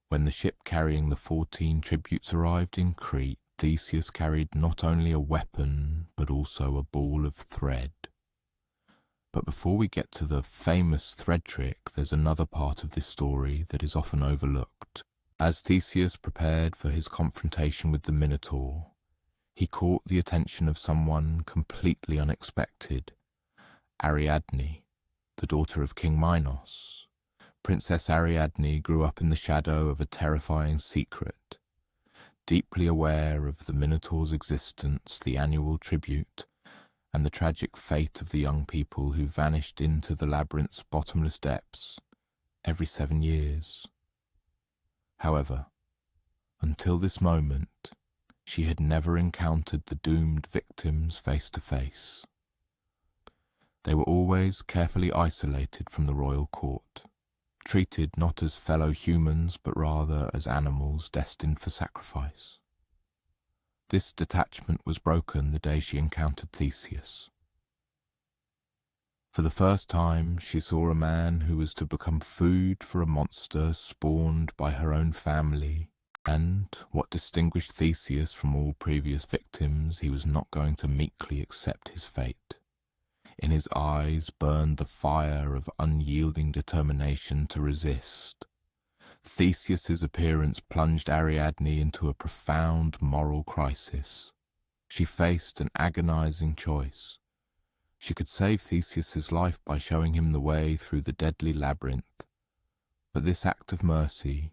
when the ship carrying the 14 tributes arrived in Crete, Theseus carried not only a weapon, but also a ball of thread. But before we get to the famous thread trick, there's another part of this story that is often overlooked. As Theseus prepared for his confrontation with the Minotaur, he caught the attention of someone completely unexpected, Ariadne, the daughter of King Minos. Princess Ariadne grew up in the shadow of a terrifying secret. Deeply aware of the Minotaur's existence, the annual tribute, and the tragic fate of the young people who vanished into the labyrinth's bottomless depths every 7 years. However, until this moment, she had never encountered the doomed victims face to face. They were always carefully isolated from the royal court, treated not as fellow humans but rather as animals destined for sacrifice. This detachment was broken the day she encountered Theseus. For the first time, she saw a man who was to become food for a monster spawned by her own family, and, what distinguished Theseus from all previous victims, he was not going to meekly accept his fate. In his eyes burned the fire of unyielding determination to resist. Theseus's appearance plunged Ariadne into a profound moral crisis. She faced an agonizing choice. She could save Theseus's life by showing him the way through the deadly labyrinth, but this act of mercy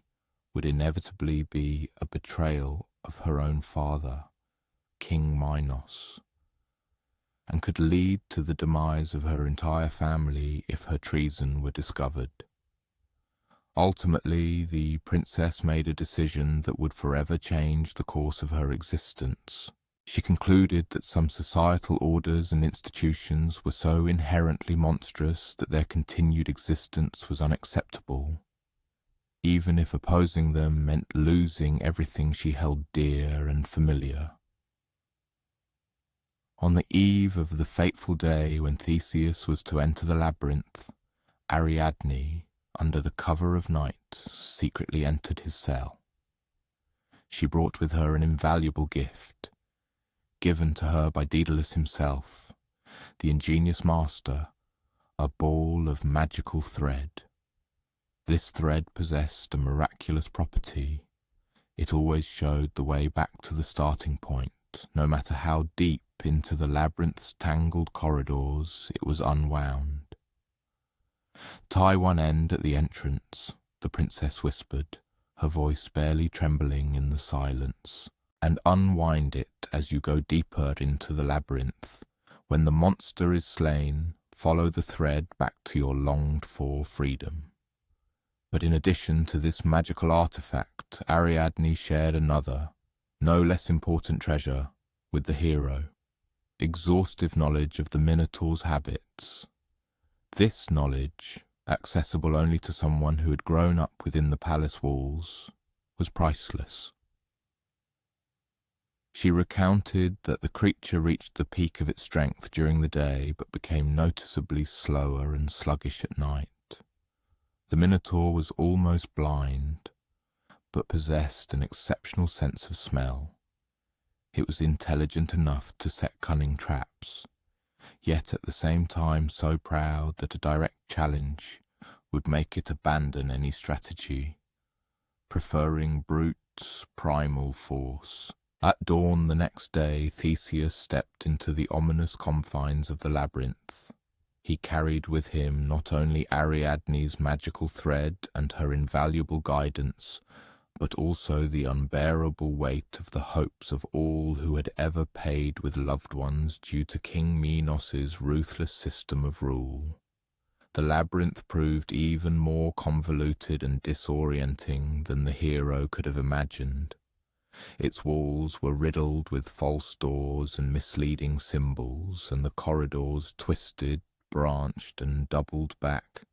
would inevitably be a betrayal of her own father, King Minos, and could lead to the demise of her entire family if her treason were discovered. Ultimately, the princess made a decision that would forever change the course of her existence. She concluded that some societal orders and institutions were so inherently monstrous that their continued existence was unacceptable, even if opposing them meant losing everything she held dear and familiar. On the eve of the fateful day when Theseus was to enter the labyrinth, Ariadne, under the cover of night, secretly entered his cell. She brought with her an invaluable gift, given to her by Daedalus himself, the ingenious master, a ball of magical thread. This thread possessed a miraculous property. It always showed the way back to the starting point, no matter how deep into the labyrinth's tangled corridors it was unwound. "Tie one end at the entrance," the princess whispered, her voice barely trembling in the silence, "and unwind it as you go deeper into the labyrinth. When the monster is slain, follow the thread back to your longed-for freedom." But in addition to this magical artifact, Ariadne shared another, no less important treasure with the hero: exhaustive knowledge of the Minotaur's habits. This knowledge, accessible only to someone who had grown up within the palace walls, was priceless. She recounted that the creature reached the peak of its strength during the day, but became noticeably slower and sluggish at night. The Minotaur was almost blind, but possessed an exceptional sense of smell. It was intelligent enough to set cunning traps, yet at the same time so proud that a direct challenge would make it abandon any strategy, preferring brute, primal force. At dawn the next day, Theseus stepped into the ominous confines of the labyrinth. He carried with him not only Ariadne's magical thread and her invaluable guidance, but also the unbearable weight of the hopes of all who had ever paid with loved ones due to King Minos's ruthless system of rule. The labyrinth proved even more convoluted and disorienting than the hero could have imagined. Its walls were riddled with false doors and misleading symbols, and the corridors twisted, branched, and doubled back,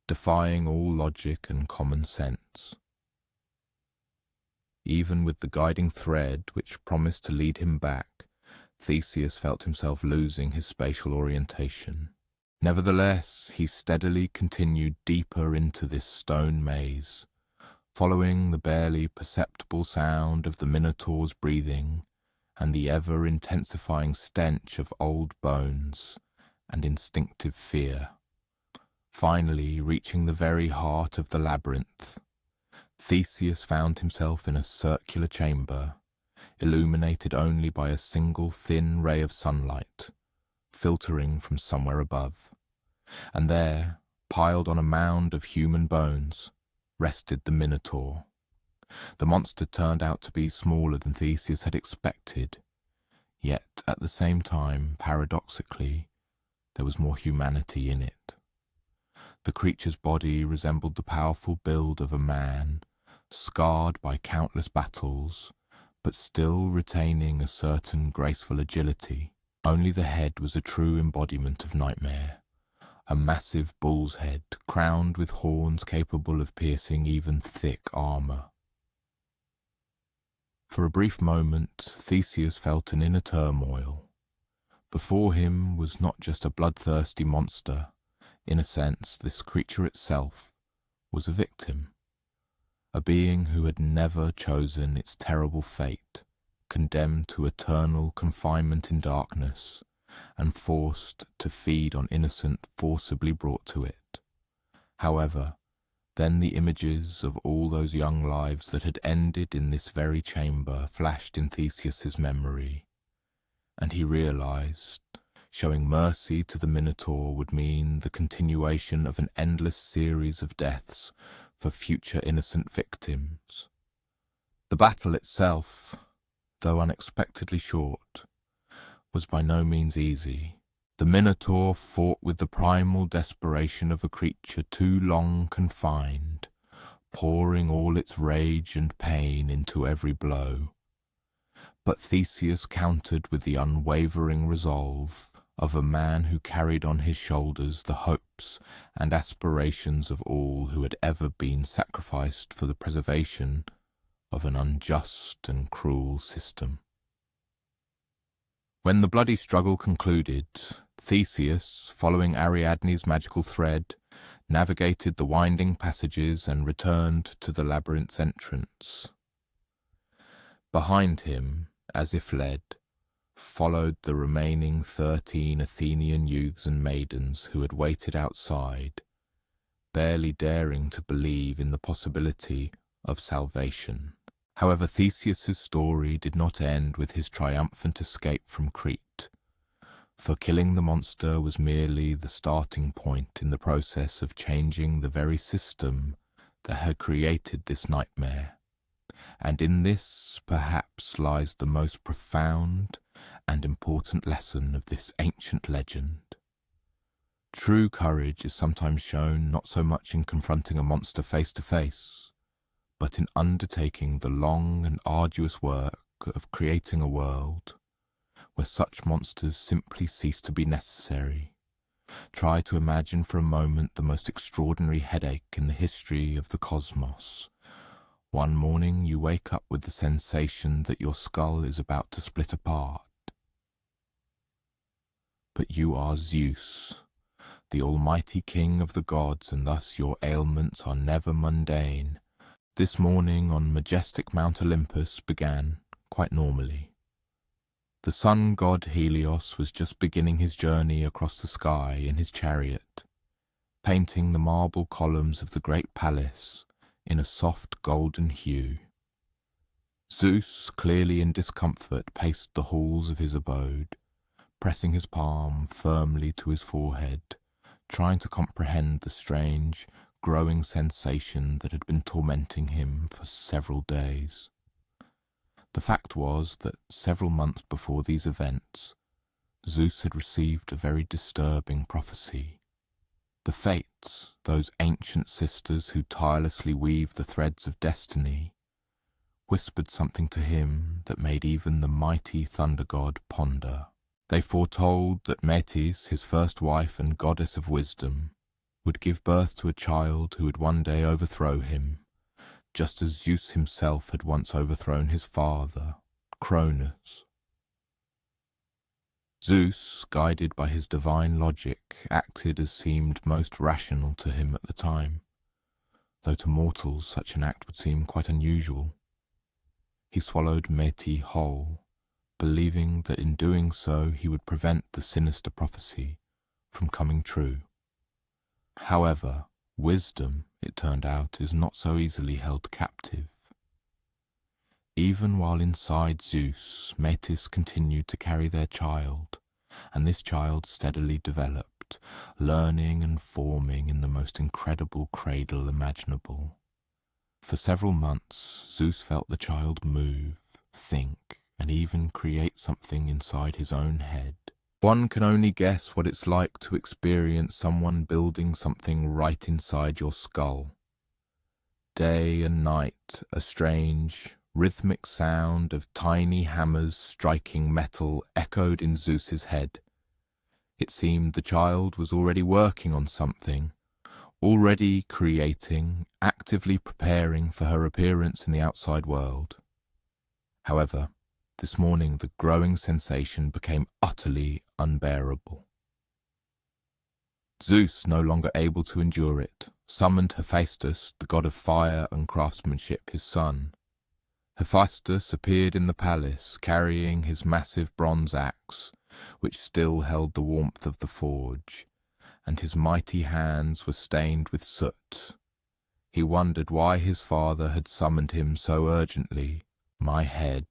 defying all logic and common sense. Even with the guiding thread which promised to lead him back, Theseus felt himself losing his spatial orientation. Nevertheless, he steadily continued deeper into this stone maze, following the barely perceptible sound of the Minotaur's breathing and the ever-intensifying stench of old bones and instinctive fear. Finally, reaching the very heart of the labyrinth, Theseus found himself in a circular chamber, illuminated only by a single thin ray of sunlight, filtering from somewhere above. And there, piled on a mound of human bones, rested the Minotaur. The monster turned out to be smaller than Theseus had expected, yet at the same time, paradoxically, there was more humanity in it. The creature's body resembled the powerful build of a man, scarred by countless battles, but still retaining a certain graceful agility. Only the head was a true embodiment of nightmare, a massive bull's head crowned with horns capable of piercing even thick armor. For a brief moment, Theseus felt an inner turmoil. Before him was not just a bloodthirsty monster. In a sense, this creature itself was a victim, a being who had never chosen its terrible fate, condemned to eternal confinement in darkness, and forced to feed on innocent forcibly brought to it. However, then the images of all those young lives that had ended in this very chamber flashed in Theseus's memory, and he realized showing mercy to the Minotaur would mean the continuation of an endless series of deaths for future innocent victims. The battle itself, though unexpectedly short, was by no means easy. The Minotaur fought with the primal desperation of a creature too long confined, pouring all its rage and pain into every blow. But Theseus countered with the unwavering resolve of a man who carried on his shoulders the hopes and aspirations of all who had ever been sacrificed for the preservation of an unjust and cruel system. When the bloody struggle concluded, Theseus, following Ariadne's magical thread, navigated the winding passages and returned to the labyrinth's entrance. Behind him, as if led, followed the remaining 13 Athenian youths and maidens who had waited outside, barely daring to believe in the possibility of salvation. However, Theseus's story did not end with his triumphant escape from Crete, for killing the monster was merely the starting point in the process of changing the very system that had created this nightmare. And in this, perhaps, lies the most profound and important lesson of this ancient legend. True courage is sometimes shown not so much in confronting a monster face to face, but in undertaking the long and arduous work of creating a world where such monsters simply cease to be necessary. Try to imagine for a moment the most extraordinary headache in the history of the cosmos. One morning you wake up with the sensation that your skull is about to split apart. But you are Zeus, the almighty king of the gods, and thus your ailments are never mundane. This morning on majestic Mount Olympus began quite normally. The sun god Helios was just beginning his journey across the sky in his chariot, painting the marble columns of the great palace in a soft golden hue. Zeus, clearly in discomfort, paced the halls of his abode, pressing his palm firmly to his forehead, trying to comprehend the strange, growing sensation that had been tormenting him for several days. The fact was that several months before these events, Zeus had received a very disturbing prophecy. The Fates, those ancient sisters who tirelessly weave the threads of destiny, whispered something to him that made even the mighty thunder god ponder. They foretold that Metis, his first wife and goddess of wisdom, would give birth to a child who would one day overthrow him, just as Zeus himself had once overthrown his father, Cronus. Zeus, guided by his divine logic, acted as seemed most rational to him at the time, though to mortals such an act would seem quite unusual. He swallowed Metis whole, believing that in doing so he would prevent the sinister prophecy from coming true. However, wisdom, it turned out, is not so easily held captive. Even while inside Zeus, Metis continued to carry their child, and this child steadily developed, learning and forming in the most incredible cradle imaginable. For several months, Zeus felt the child move, think, and even create something inside his own head. One can only guess what it's like to experience someone building something right inside your skull. Day and night, a strange, rhythmic sound of tiny hammers striking metal echoed in Zeus's head. It seemed the child was already working on something, already creating, actively preparing for her appearance in the outside world. However, this morning the growing sensation became utterly unbearable. Zeus, no longer able to endure it, summoned Hephaestus, the god of fire and craftsmanship, his son. Hephaestus appeared in the palace, carrying his massive bronze axe, which still held the warmth of the forge, and his mighty hands were stained with soot. He wondered why his father had summoned him so urgently. "My head,"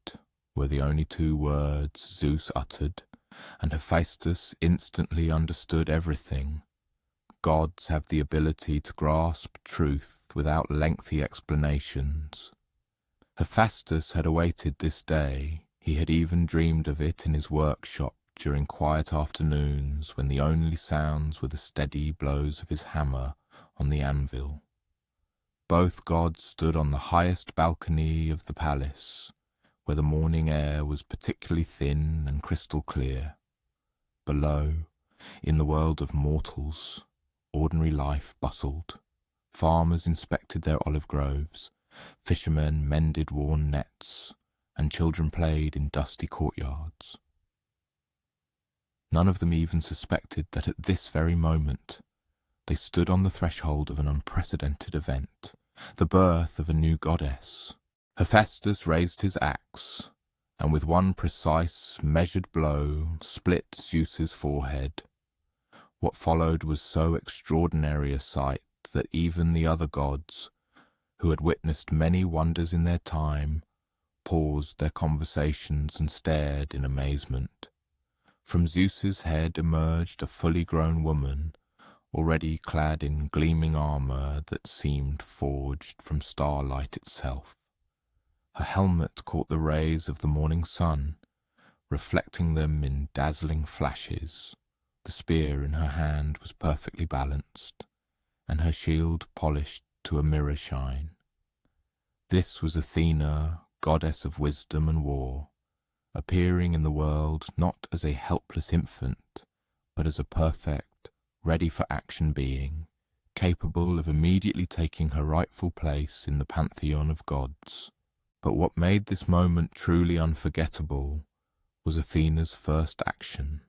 were the only two words Zeus uttered, and Hephaestus instantly understood everything. Gods have the ability to grasp truth without lengthy explanations. Hephaestus had awaited this day. He had even dreamed of it in his workshop during quiet afternoons when the only sounds were the steady blows of his hammer on the anvil. Both gods stood on the highest balcony of the palace, where the morning air was particularly thin and crystal clear. Below, in the world of mortals, ordinary life bustled. Farmers inspected their olive groves, fishermen mended worn nets, and children played in dusty courtyards. None of them even suspected that at this very moment they stood on the threshold of an unprecedented event, the birth of a new goddess. Hephaestus raised his axe, and with one precise, measured blow split Zeus's forehead. What followed was so extraordinary a sight that even the other gods, who had witnessed many wonders in their time, paused their conversations and stared in amazement. From Zeus's head emerged a fully grown woman, already clad in gleaming armour that seemed forged from starlight itself. Her helmet caught the rays of the morning sun, reflecting them in dazzling flashes. The spear in her hand was perfectly balanced, and her shield polished to a mirror shine. This was Athena, goddess of wisdom and war, appearing in the world not as a helpless infant, but as a perfect, ready-for-action being, capable of immediately taking her rightful place in the pantheon of gods. But what made this moment truly unforgettable was Athena's first action.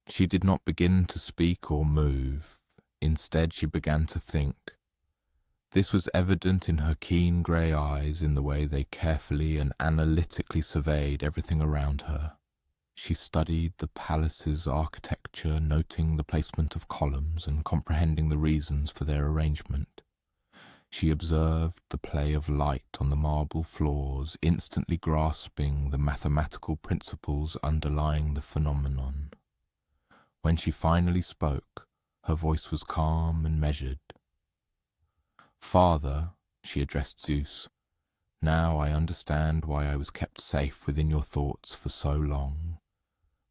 She did not begin to speak or move. Instead, she began to think. This was evident in her keen grey eyes, in the way they carefully and analytically surveyed everything around her. She studied the palace's architecture, noting the placement of columns and comprehending the reasons for their arrangement. She observed the play of light on the marble floors, instantly grasping the mathematical principles underlying the phenomenon. When she finally spoke, her voice was calm and measured. "Father," she addressed Zeus, "now I understand why I was kept safe within your thoughts for so long.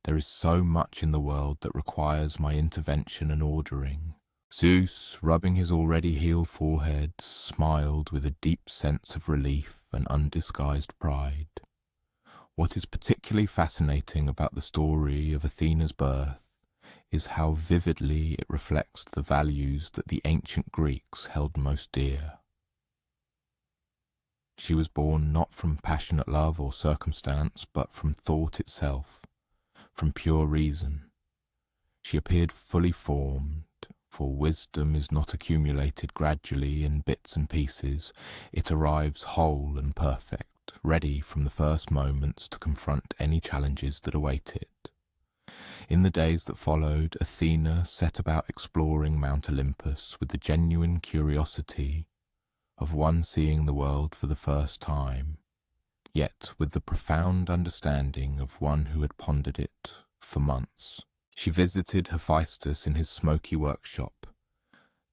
There is so much in the world that requires my intervention and ordering." Zeus, rubbing his already healed forehead, smiled with a deep sense of relief and undisguised pride. What is particularly fascinating about the story of Athena's birth is how vividly it reflects the values that the ancient Greeks held most dear. She was born not from passionate love or circumstance, but from thought itself, from pure reason. She appeared fully formed, for wisdom is not accumulated gradually in bits and pieces. It arrives whole and perfect, ready from the first moments to confront any challenges that await it. In the days that followed, Athena set about exploring Mount Olympus with the genuine curiosity of one seeing the world for the first time, yet with the profound understanding of one who had pondered it for months. She visited Hephaestus in his smoky workshop,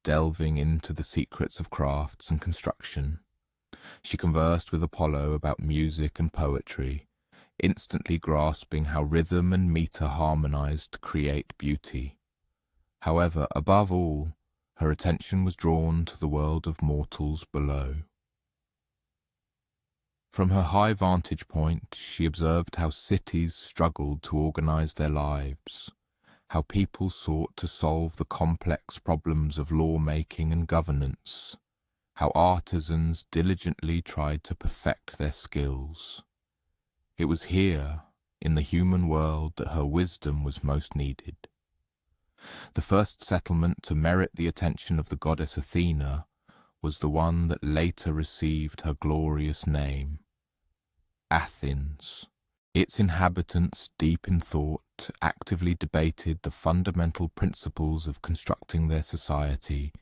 delving into the secrets of crafts and construction. She conversed with Apollo about music and poetry, instantly grasping how rhythm and meter harmonized to create beauty. However, above all, her attention was drawn to the world of mortals below. From her high vantage point, she observed how cities struggled to organize their lives, how people sought to solve the complex problems of lawmaking and governance, how artisans diligently tried to perfect their skills. It was here, in the human world, that her wisdom was most needed. The first settlement to merit the attention of the goddess Athena was the one that later received her glorious name, Athens. Its inhabitants, deep in thought, actively debated the fundamental principles of constructing their society,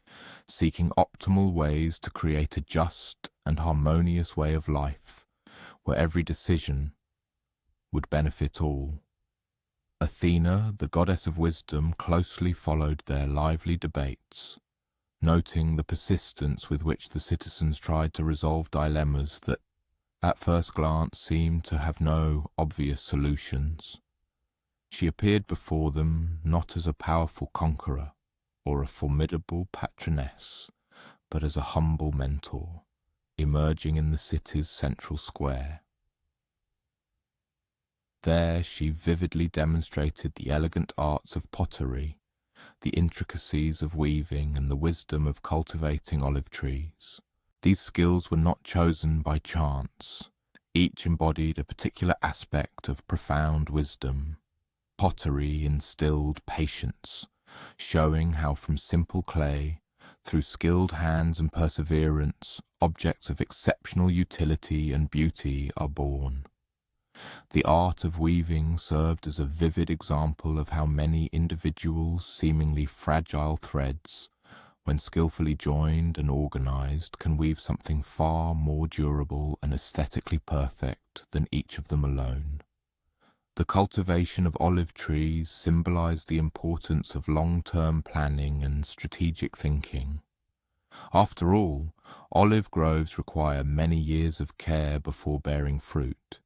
seeking optimal ways to create a just and harmonious way of life, where every decision would benefit all. Athena, the goddess of wisdom, closely followed their lively debates, noting the persistence with which the citizens tried to resolve dilemmas that at first glance seemed to have no obvious solutions. She appeared before them not as a powerful conqueror or a formidable patroness, but as a humble mentor, emerging in the city's central square. There she vividly demonstrated the elegant arts of pottery, the intricacies of weaving, and the wisdom of cultivating olive trees. These skills were not chosen by chance. Each embodied a particular aspect of profound wisdom. Pottery instilled patience, showing how from simple clay, through skilled hands and perseverance, objects of exceptional utility and beauty are born. The art of weaving served as a vivid example of how many individuals' seemingly fragile threads, when skillfully joined and organized, can weave something far more durable and aesthetically perfect than each of them alone. The cultivation of olive trees symbolized the importance of long-term planning and strategic thinking. After all, olive groves require many years of care before bearing fruit,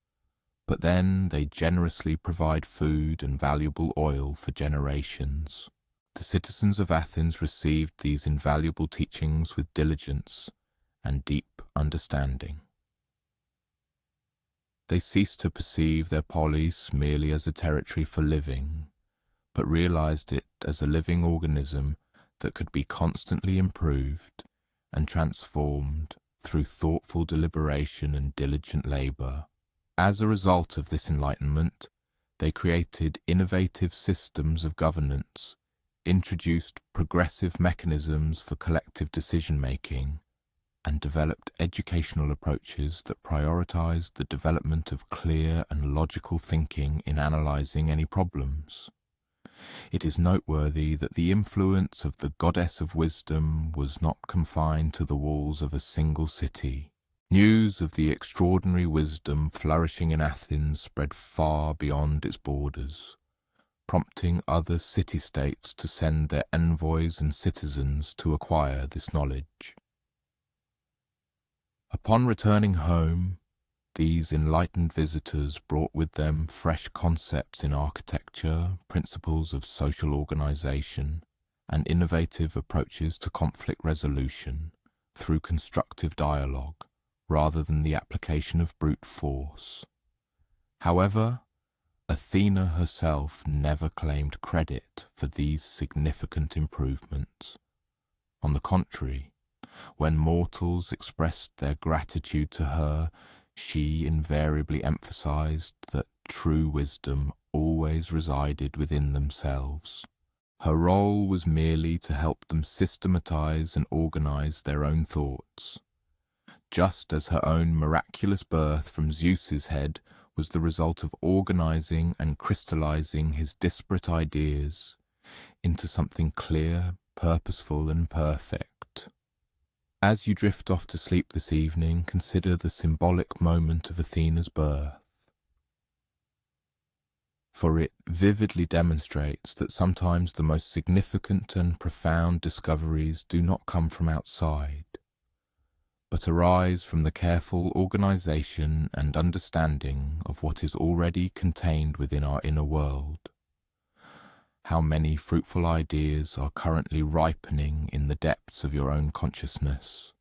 but then they generously provide food and valuable oil for generations. The citizens of Athens received these invaluable teachings with diligence and deep understanding. They ceased to perceive their polis merely as a territory for living, but realized it as a living organism that could be constantly improved and transformed through thoughtful deliberation and diligent labor. As a result of this enlightenment, they created innovative systems of governance, introduced progressive mechanisms for collective decision-making, and developed educational approaches that prioritized the development of clear and logical thinking in analyzing any problems. It is noteworthy that the influence of the goddess of wisdom was not confined to the walls of a single city. News of the extraordinary wisdom flourishing in Athens spread far beyond its borders, prompting other city-states to send their envoys and citizens to acquire this knowledge. Upon returning home, these enlightened visitors brought with them fresh concepts in architecture, principles of social organization, and innovative approaches to conflict resolution through constructive dialogue, rather than the application of brute force. However, Athena herself never claimed credit for these significant improvements. On the contrary, when mortals expressed their gratitude to her, she invariably emphasized that true wisdom always resided within themselves. Her role was merely to help them systematize and organize their own thoughts, just as her own miraculous birth from Zeus's head was the result of organizing and crystallizing his disparate ideas into something clear, purposeful, and perfect. As you drift off to sleep this evening, consider the symbolic moment of Athena's birth, for it vividly demonstrates that sometimes the most significant and profound discoveries do not come from outside, but arise from the careful organization and understanding of what is already contained within our inner world. How many fruitful ideas are currently ripening in the depths of your own consciousness,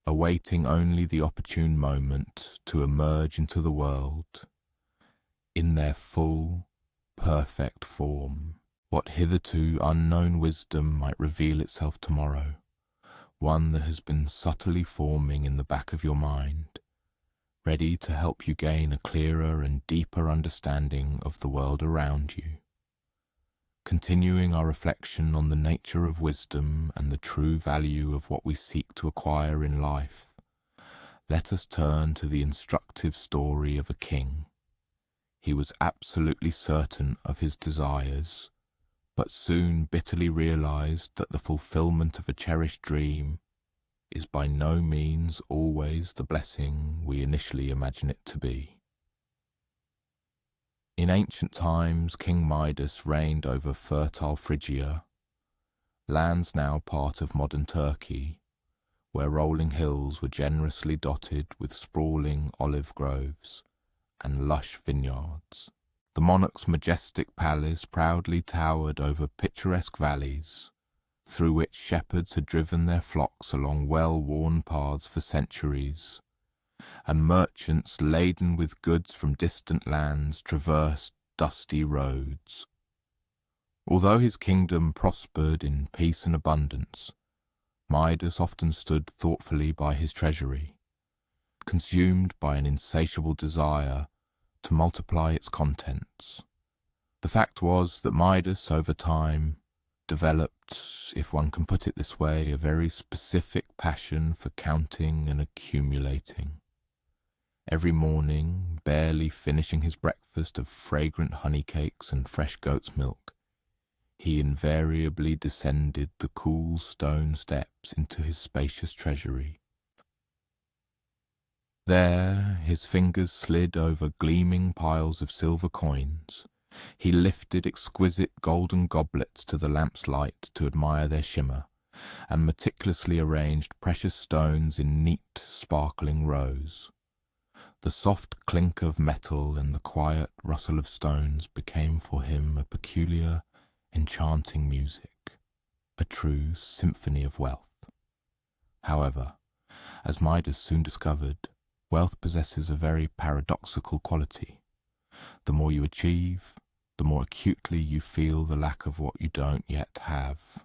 awaiting only the opportune moment to emerge into the world in their full, perfect form. What hitherto unknown wisdom might reveal itself tomorrow, one that has been subtly forming in the back of your mind, ready to help you gain a clearer and deeper understanding of the world around you. Continuing our reflection on the nature of wisdom and the true value of what we seek to acquire in life, let us turn to the instructive story of a king. He was absolutely certain of his desires, but soon bitterly realized that the fulfillment of a cherished dream is by no means always the blessing we initially imagine it to be. In ancient times, King Midas reigned over fertile Phrygia, lands now part of modern Turkey, where rolling hills were generously dotted with sprawling olive groves and lush vineyards. The monarch's majestic palace proudly towered over picturesque valleys, through which shepherds had driven their flocks along well-worn paths for centuries, and merchants laden with goods from distant lands traversed dusty roads. Although his kingdom prospered in peace and abundance, Midas often stood thoughtfully by his treasury, consumed by an insatiable desire to multiply its contents. The fact was that Midas, over time, developed, if one can put it this way, a very specific passion for counting and accumulating. Every morning, barely finishing his breakfast of fragrant honey cakes and fresh goat's milk, he invariably descended the cool stone steps into his spacious treasury. There, his fingers slid over gleaming piles of silver coins. He lifted exquisite golden goblets to the lamp's light to admire their shimmer, and meticulously arranged precious stones in neat, sparkling rows. The soft clink of metal and the quiet rustle of stones became for him a peculiar, enchanting music, a true symphony of wealth. However, as Midas soon discovered, wealth possesses a very paradoxical quality. The more you achieve, the more acutely you feel the lack of what you don't yet have.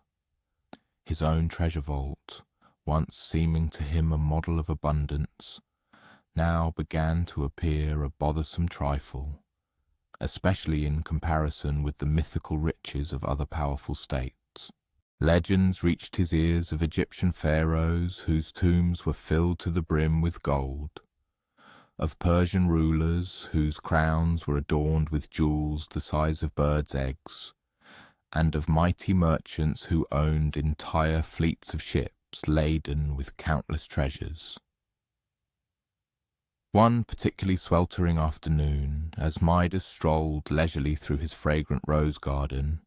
His own treasure vault, once seeming to him a model of abundance, now began to appear a bothersome trifle, especially in comparison with the mythical riches of other powerful states. Legends reached his ears of Egyptian pharaohs whose tombs were filled to the brim with gold, of Persian rulers whose crowns were adorned with jewels the size of birds' eggs, and of mighty merchants who owned entire fleets of ships laden with countless treasures. One particularly sweltering afternoon, as Midas strolled leisurely through his fragrant rose garden,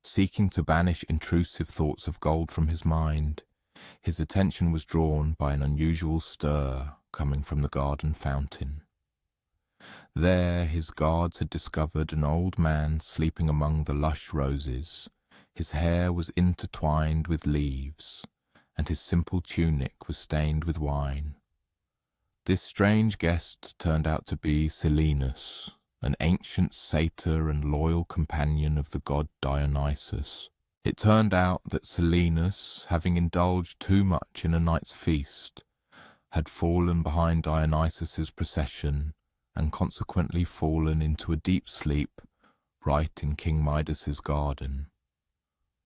seeking to banish intrusive thoughts of gold from his mind, his attention was drawn by an unusual stir coming from the garden fountain. There his guards had discovered an old man sleeping among the lush roses. His hair was intertwined with leaves, and his simple tunic was stained with wine. This strange guest turned out to be Silenus, an ancient satyr and loyal companion of the god Dionysus. It turned out that Silenus, having indulged too much in a night's feast, had fallen behind Dionysus's procession and consequently fallen into a deep sleep right in King Midas's garden.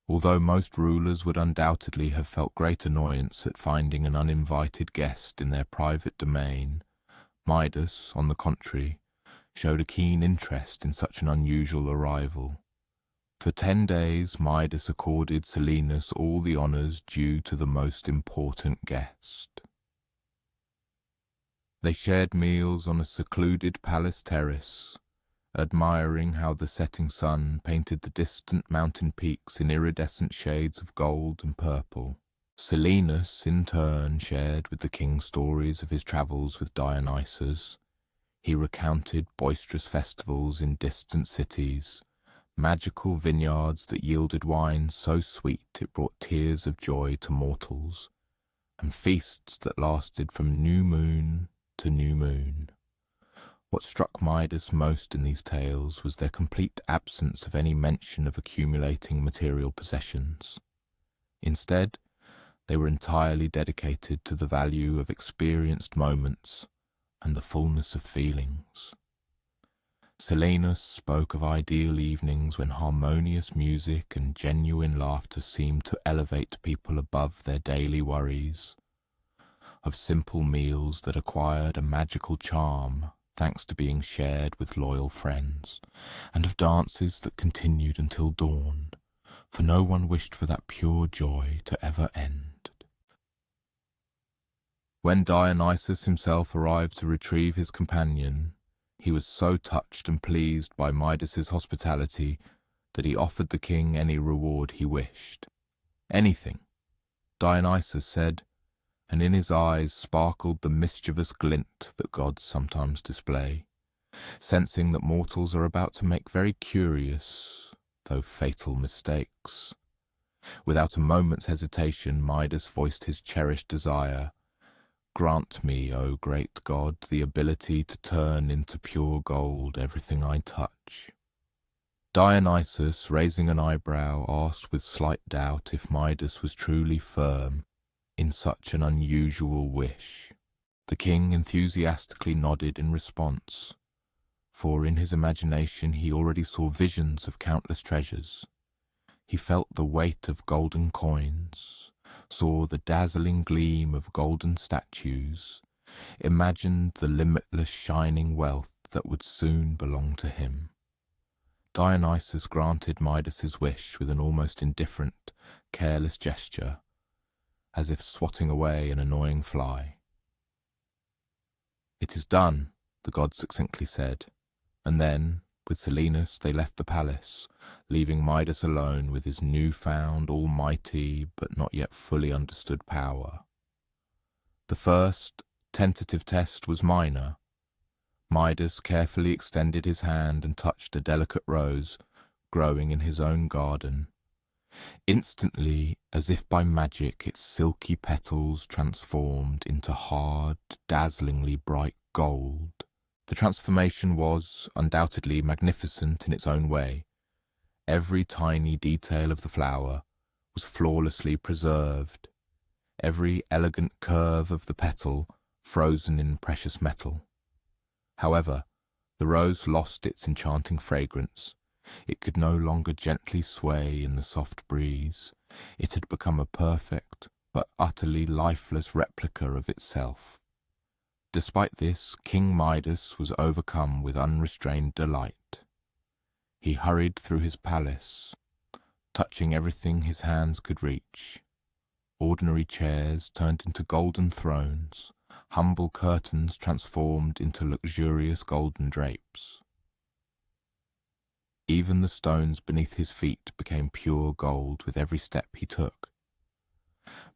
Although most rulers would undoubtedly have felt great annoyance at finding an uninvited guest in their private domain, Midas, on the contrary, showed a keen interest in such an unusual arrival. For 10 days Midas accorded Silenus all the honours due to the most important guest. They shared meals on a secluded palace terrace, admiring how the setting sun painted the distant mountain peaks in iridescent shades of gold and purple. Silenus, in turn, shared with the king stories of his travels with Dionysus. He recounted boisterous festivals in distant cities, magical vineyards that yielded wine so sweet it brought tears of joy to mortals, and feasts that lasted from new moon to new moon. What struck Midas most in these tales was their complete absence of any mention of accumulating material possessions. Instead, they were entirely dedicated to the value of experienced moments and the fullness of feelings. Silenus spoke of ideal evenings when harmonious music and genuine laughter seemed to elevate people above their daily worries, of simple meals that acquired a magical charm thanks to being shared with loyal friends, and of dances that continued until dawn, for no one wished for that pure joy to ever end. When Dionysus himself arrived to retrieve his companion, he was so touched and pleased by Midas's hospitality that he offered the king any reward he wished. Anything, Dionysus said, and in his eyes sparkled the mischievous glint that gods sometimes display, sensing that mortals are about to make very curious, though fatal mistakes. Without a moment's hesitation, Midas voiced his cherished desire. Grant me, O great god, the ability to turn into pure gold everything I touch. Dionysus, raising an eyebrow, asked with slight doubt if Midas was truly firm in such an unusual wish. The king enthusiastically nodded in response, for in his imagination he already saw visions of countless treasures. He felt the weight of golden coins, saw the dazzling gleam of golden statues, imagined the limitless shining wealth that would soon belong to him. Dionysus granted Midas's wish with an almost indifferent, careless gesture, as if swatting away an annoying fly. "It is done," the god succinctly said, and then, with Silenus, they left the palace, leaving Midas alone with his newfound, almighty, but not yet fully understood power. The first, tentative test was minor. Midas carefully extended his hand and touched a delicate rose growing in his own garden. Instantly, as if by magic, its silky petals transformed into hard, dazzlingly bright gold. The transformation was undoubtedly magnificent in its own way. Every tiny detail of the flower was flawlessly preserved, every elegant curve of the petal frozen in precious metal. However, the rose lost its enchanting fragrance. It could no longer gently sway in the soft breeze. It had become a perfect but utterly lifeless replica of itself. Despite this, King Midas was overcome with unrestrained delight. He hurried through his palace, touching everything his hands could reach. Ordinary chairs turned into golden thrones, humble curtains transformed into luxurious golden drapes. Even the stones beneath his feet became pure gold with every step he took.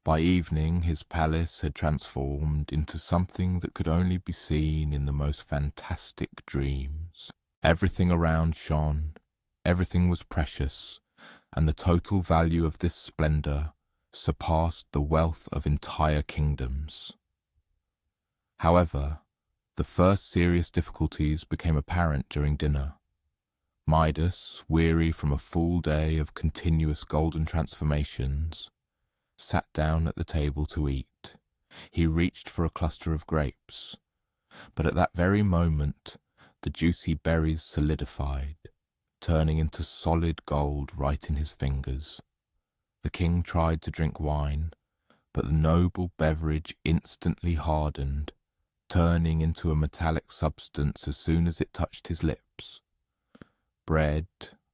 By evening, his palace had transformed into something that could only be seen in the most fantastic dreams. Everything around shone, everything was precious, and the total value of this splendor surpassed the wealth of entire kingdoms. However, the first serious difficulties became apparent during dinner. Midas, weary from a full day of continuous golden transformations, sat down at the table to eat. He reached for a cluster of grapes, but at that very moment the juicy berries solidified, turning into solid gold right in his fingers. The king tried to drink wine, but the noble beverage instantly hardened, turning into a metallic substance as soon as it touched his lips. Bread,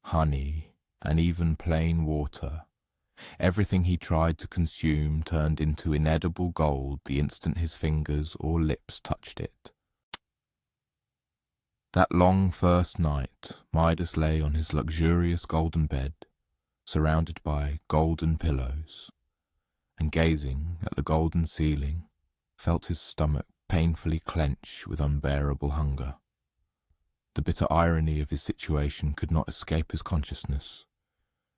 honey, and even plain water. Everything he tried to consume turned into inedible gold the instant his fingers or lips touched it. That long first night, Midas lay on his luxurious golden bed, surrounded by golden pillows, and gazing at the golden ceiling, felt his stomach painfully clench with unbearable hunger. The bitter irony of his situation could not escape his consciousness.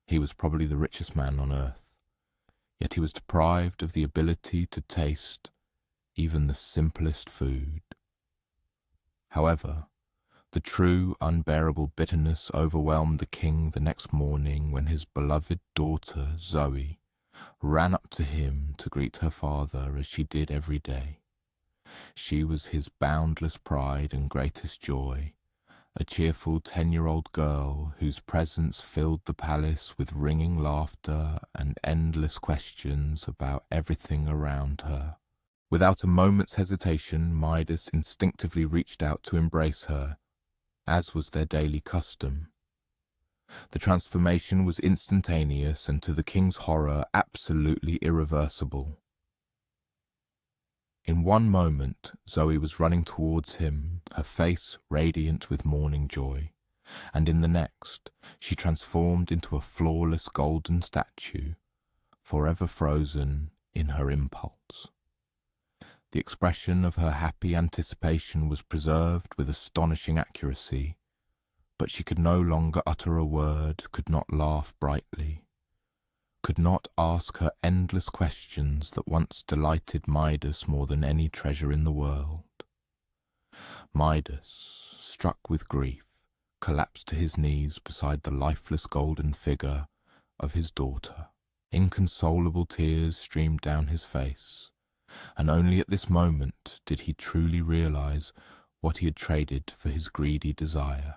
He was probably the richest man on earth, yet he was deprived of the ability to taste even the simplest food. However, the true unbearable bitterness overwhelmed the king the next morning when his beloved daughter, Zoe, ran up to him to greet her father as she did every day. She was his boundless pride and greatest joy, a cheerful 10-year-old girl whose presence filled the palace with ringing laughter and endless questions about everything around her. Without a moment's hesitation, Midas instinctively reached out to embrace her, as was their daily custom. The transformation was instantaneous and, to the king's horror, absolutely irreversible. In one moment, Zoe was running towards him, her face radiant with morning joy, and in the next, she transformed into a flawless golden statue, forever frozen in her impulse. The expression of her happy anticipation was preserved with astonishing accuracy, but she could no longer utter a word, could not laugh brightly, could not ask her endless questions that once delighted Midas more than any treasure in the world. Midas, struck with grief, collapsed to his knees beside the lifeless golden figure of his daughter. Inconsolable tears streamed down his face, and only at this moment did he truly realize what he had traded for his greedy desire.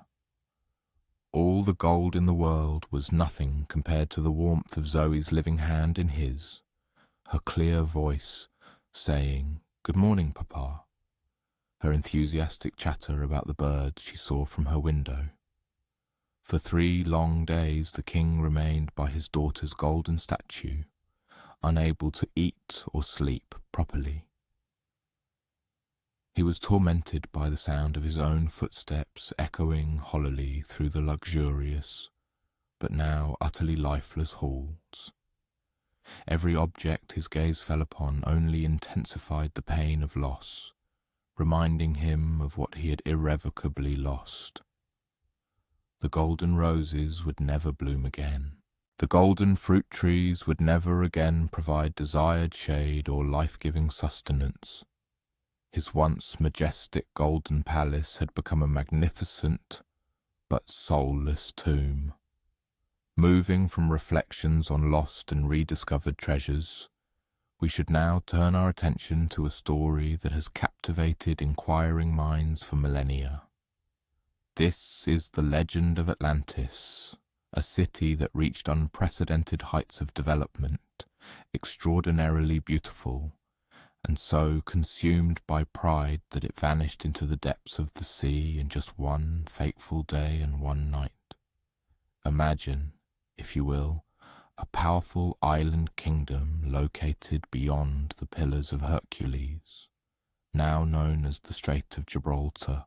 all the gold in the world was nothing compared to the warmth of Zoe's living hand in his, her clear voice saying, "Good morning, Papa," her enthusiastic chatter about the birds she saw from her window. For 3 long days the king remained by his daughter's golden statue, unable to eat or sleep properly. He was tormented by the sound of his own footsteps echoing hollowly through the luxurious, but now utterly lifeless halls. Every object his gaze fell upon only intensified the pain of loss, reminding him of what he had irrevocably lost. The golden roses would never bloom again. The golden fruit trees would never again provide desired shade or life-giving sustenance. His once majestic golden palace had become a magnificent but soulless tomb. Moving from reflections on lost and rediscovered treasures, we should now turn our attention to a story that has captivated inquiring minds for millennia. This is the legend of Atlantis, a city that reached unprecedented heights of development, extraordinarily beautiful, and so consumed by pride that it vanished into the depths of the sea in just one fateful day and one night. Imagine, if you will, a powerful island kingdom located beyond the Pillars of Hercules, now known as the Strait of Gibraltar.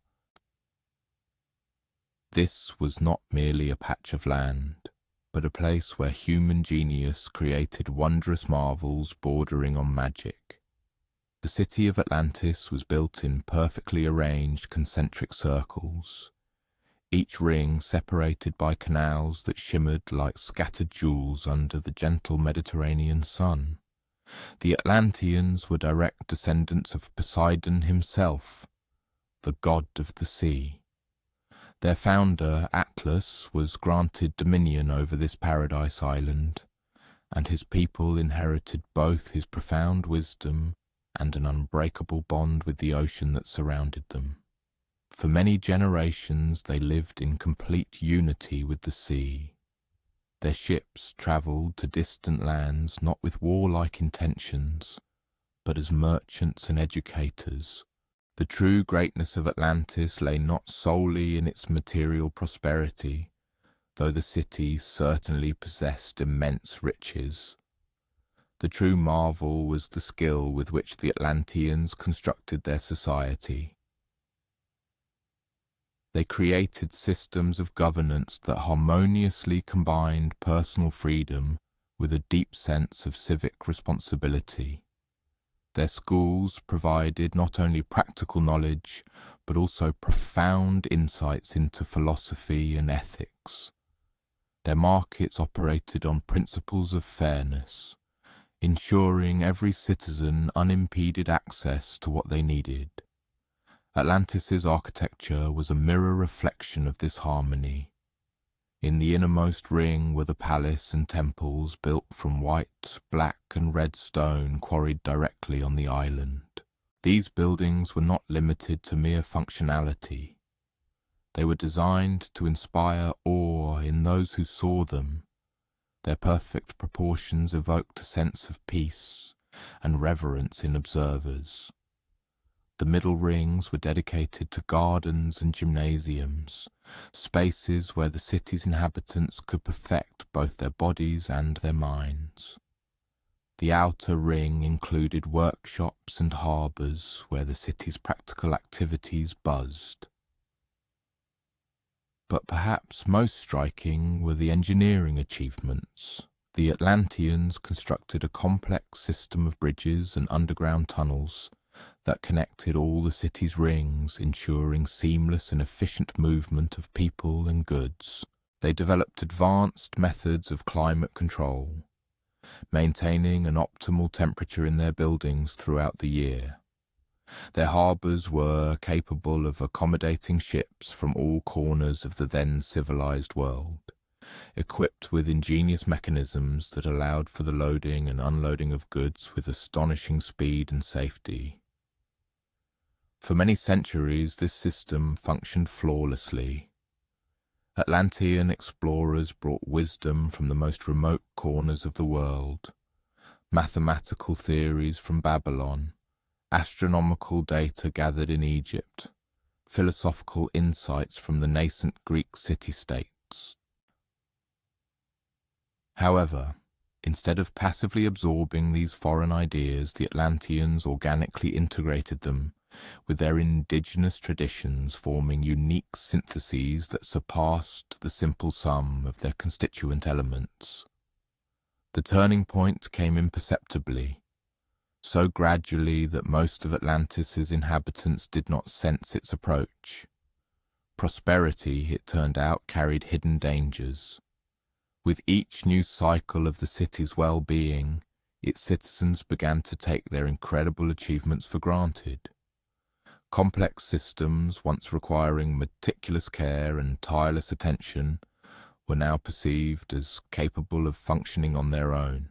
This was not merely a patch of land, but a place where human genius created wondrous marvels bordering on magic. The city of Atlantis was built in perfectly arranged concentric circles, each ring separated by canals that shimmered like scattered jewels under the gentle Mediterranean sun. The Atlanteans were direct descendants of Poseidon himself, the god of the sea. Their founder, Atlas, was granted dominion over this paradise island, and his people inherited both his profound wisdom and an unbreakable bond with the ocean that surrounded them. For many generations they lived in complete unity with the sea. Their ships travelled to distant lands not with warlike intentions, but as merchants and educators. The true greatness of Atlantis lay not solely in its material prosperity, though the city certainly possessed immense riches. The true marvel was the skill with which the Atlanteans constructed their society. They created systems of governance that harmoniously combined personal freedom with a deep sense of civic responsibility. Their schools provided not only practical knowledge, but also profound insights into philosophy and ethics. Their markets operated on principles of fairness, ensuring every citizen unimpeded access to what they needed. Atlantis's architecture was a mirror reflection of this harmony. In the innermost ring were the palace and temples built from white, black and red stone quarried directly on the island. These buildings were not limited to mere functionality. They were designed to inspire awe in those who saw them. Their perfect proportions evoked a sense of peace and reverence in observers. The middle rings were dedicated to gardens and gymnasiums, spaces where the city's inhabitants could perfect both their bodies and their minds. The outer ring included workshops and harbours where the city's practical activities buzzed. But perhaps most striking were the engineering achievements. The Atlanteans constructed a complex system of bridges and underground tunnels that connected all the city's rings, ensuring seamless and efficient movement of people and goods. They developed advanced methods of climate control, maintaining an optimal temperature in their buildings throughout the year. Their harbours were capable of accommodating ships from all corners of the then civilized world, equipped with ingenious mechanisms that allowed for the loading and unloading of goods with astonishing speed and safety. For many centuries, this system functioned flawlessly. Atlantean explorers brought wisdom from the most remote corners of the world, mathematical theories from Babylon, astronomical data gathered in Egypt, philosophical insights from the nascent Greek city-states. However, instead of passively absorbing these foreign ideas, the Atlanteans organically integrated them with their indigenous traditions, forming unique syntheses that surpassed the simple sum of their constituent elements. The turning point came imperceptibly, so gradually that most of Atlantis' inhabitants did not sense its approach. Prosperity, it turned out, carried hidden dangers. With each new cycle of the city's well-being, its citizens began to take their incredible achievements for granted. Complex systems, once requiring meticulous care and tireless attention, were now perceived as capable of functioning on their own.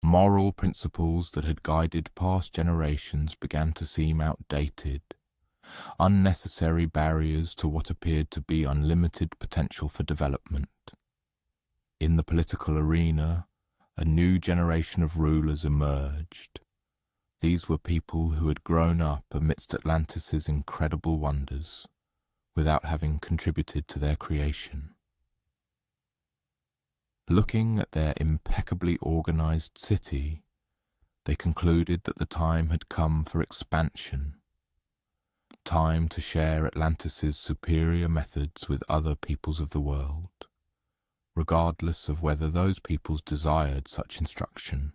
Moral principles that had guided past generations began to seem outdated, unnecessary barriers to what appeared to be unlimited potential for development. In the political arena, a new generation of rulers emerged. These were people who had grown up amidst Atlantis' incredible wonders, without having contributed to their creation. Looking at their impeccably organized city, they concluded that the time had come for expansion, time to share Atlantis' superior methods with other peoples of the world, regardless of whether those peoples desired such instruction.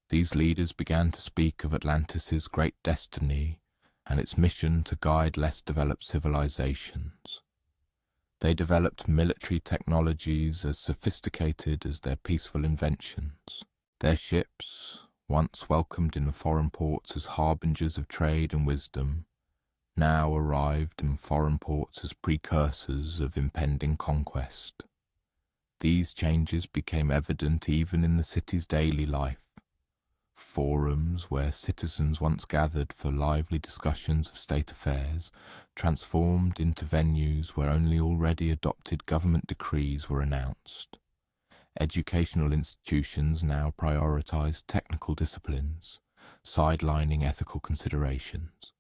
These leaders began to speak of Atlantis' great destiny and its mission to guide less developed civilizations. They developed military technologies as sophisticated as their peaceful inventions. Their ships, once welcomed in foreign ports as harbingers of trade and wisdom, now arrived in foreign ports as precursors of impending conquest. These changes became evident even in the city's daily life. Forums where citizens once gathered for lively discussions of state affairs transformed into venues where only already adopted government decrees were announced. Educational institutions now prioritized technical disciplines, sidelining ethical considerations.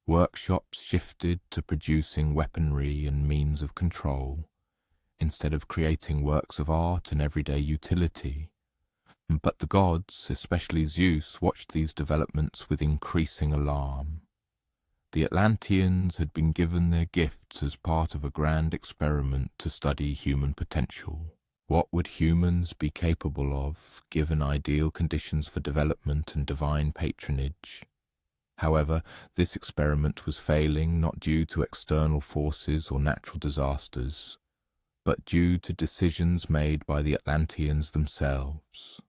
Workshops shifted to producing weaponry and means of control, instead of creating works of art and everyday utility. But the gods, especially Zeus, watched these developments with increasing alarm. The Atlanteans had been given their gifts as part of a grand experiment to study human potential. What would humans be capable of, given ideal conditions for development and divine patronage? However, this experiment was failing not due to external forces or natural disasters, but due to decisions made by the Atlanteans themselves.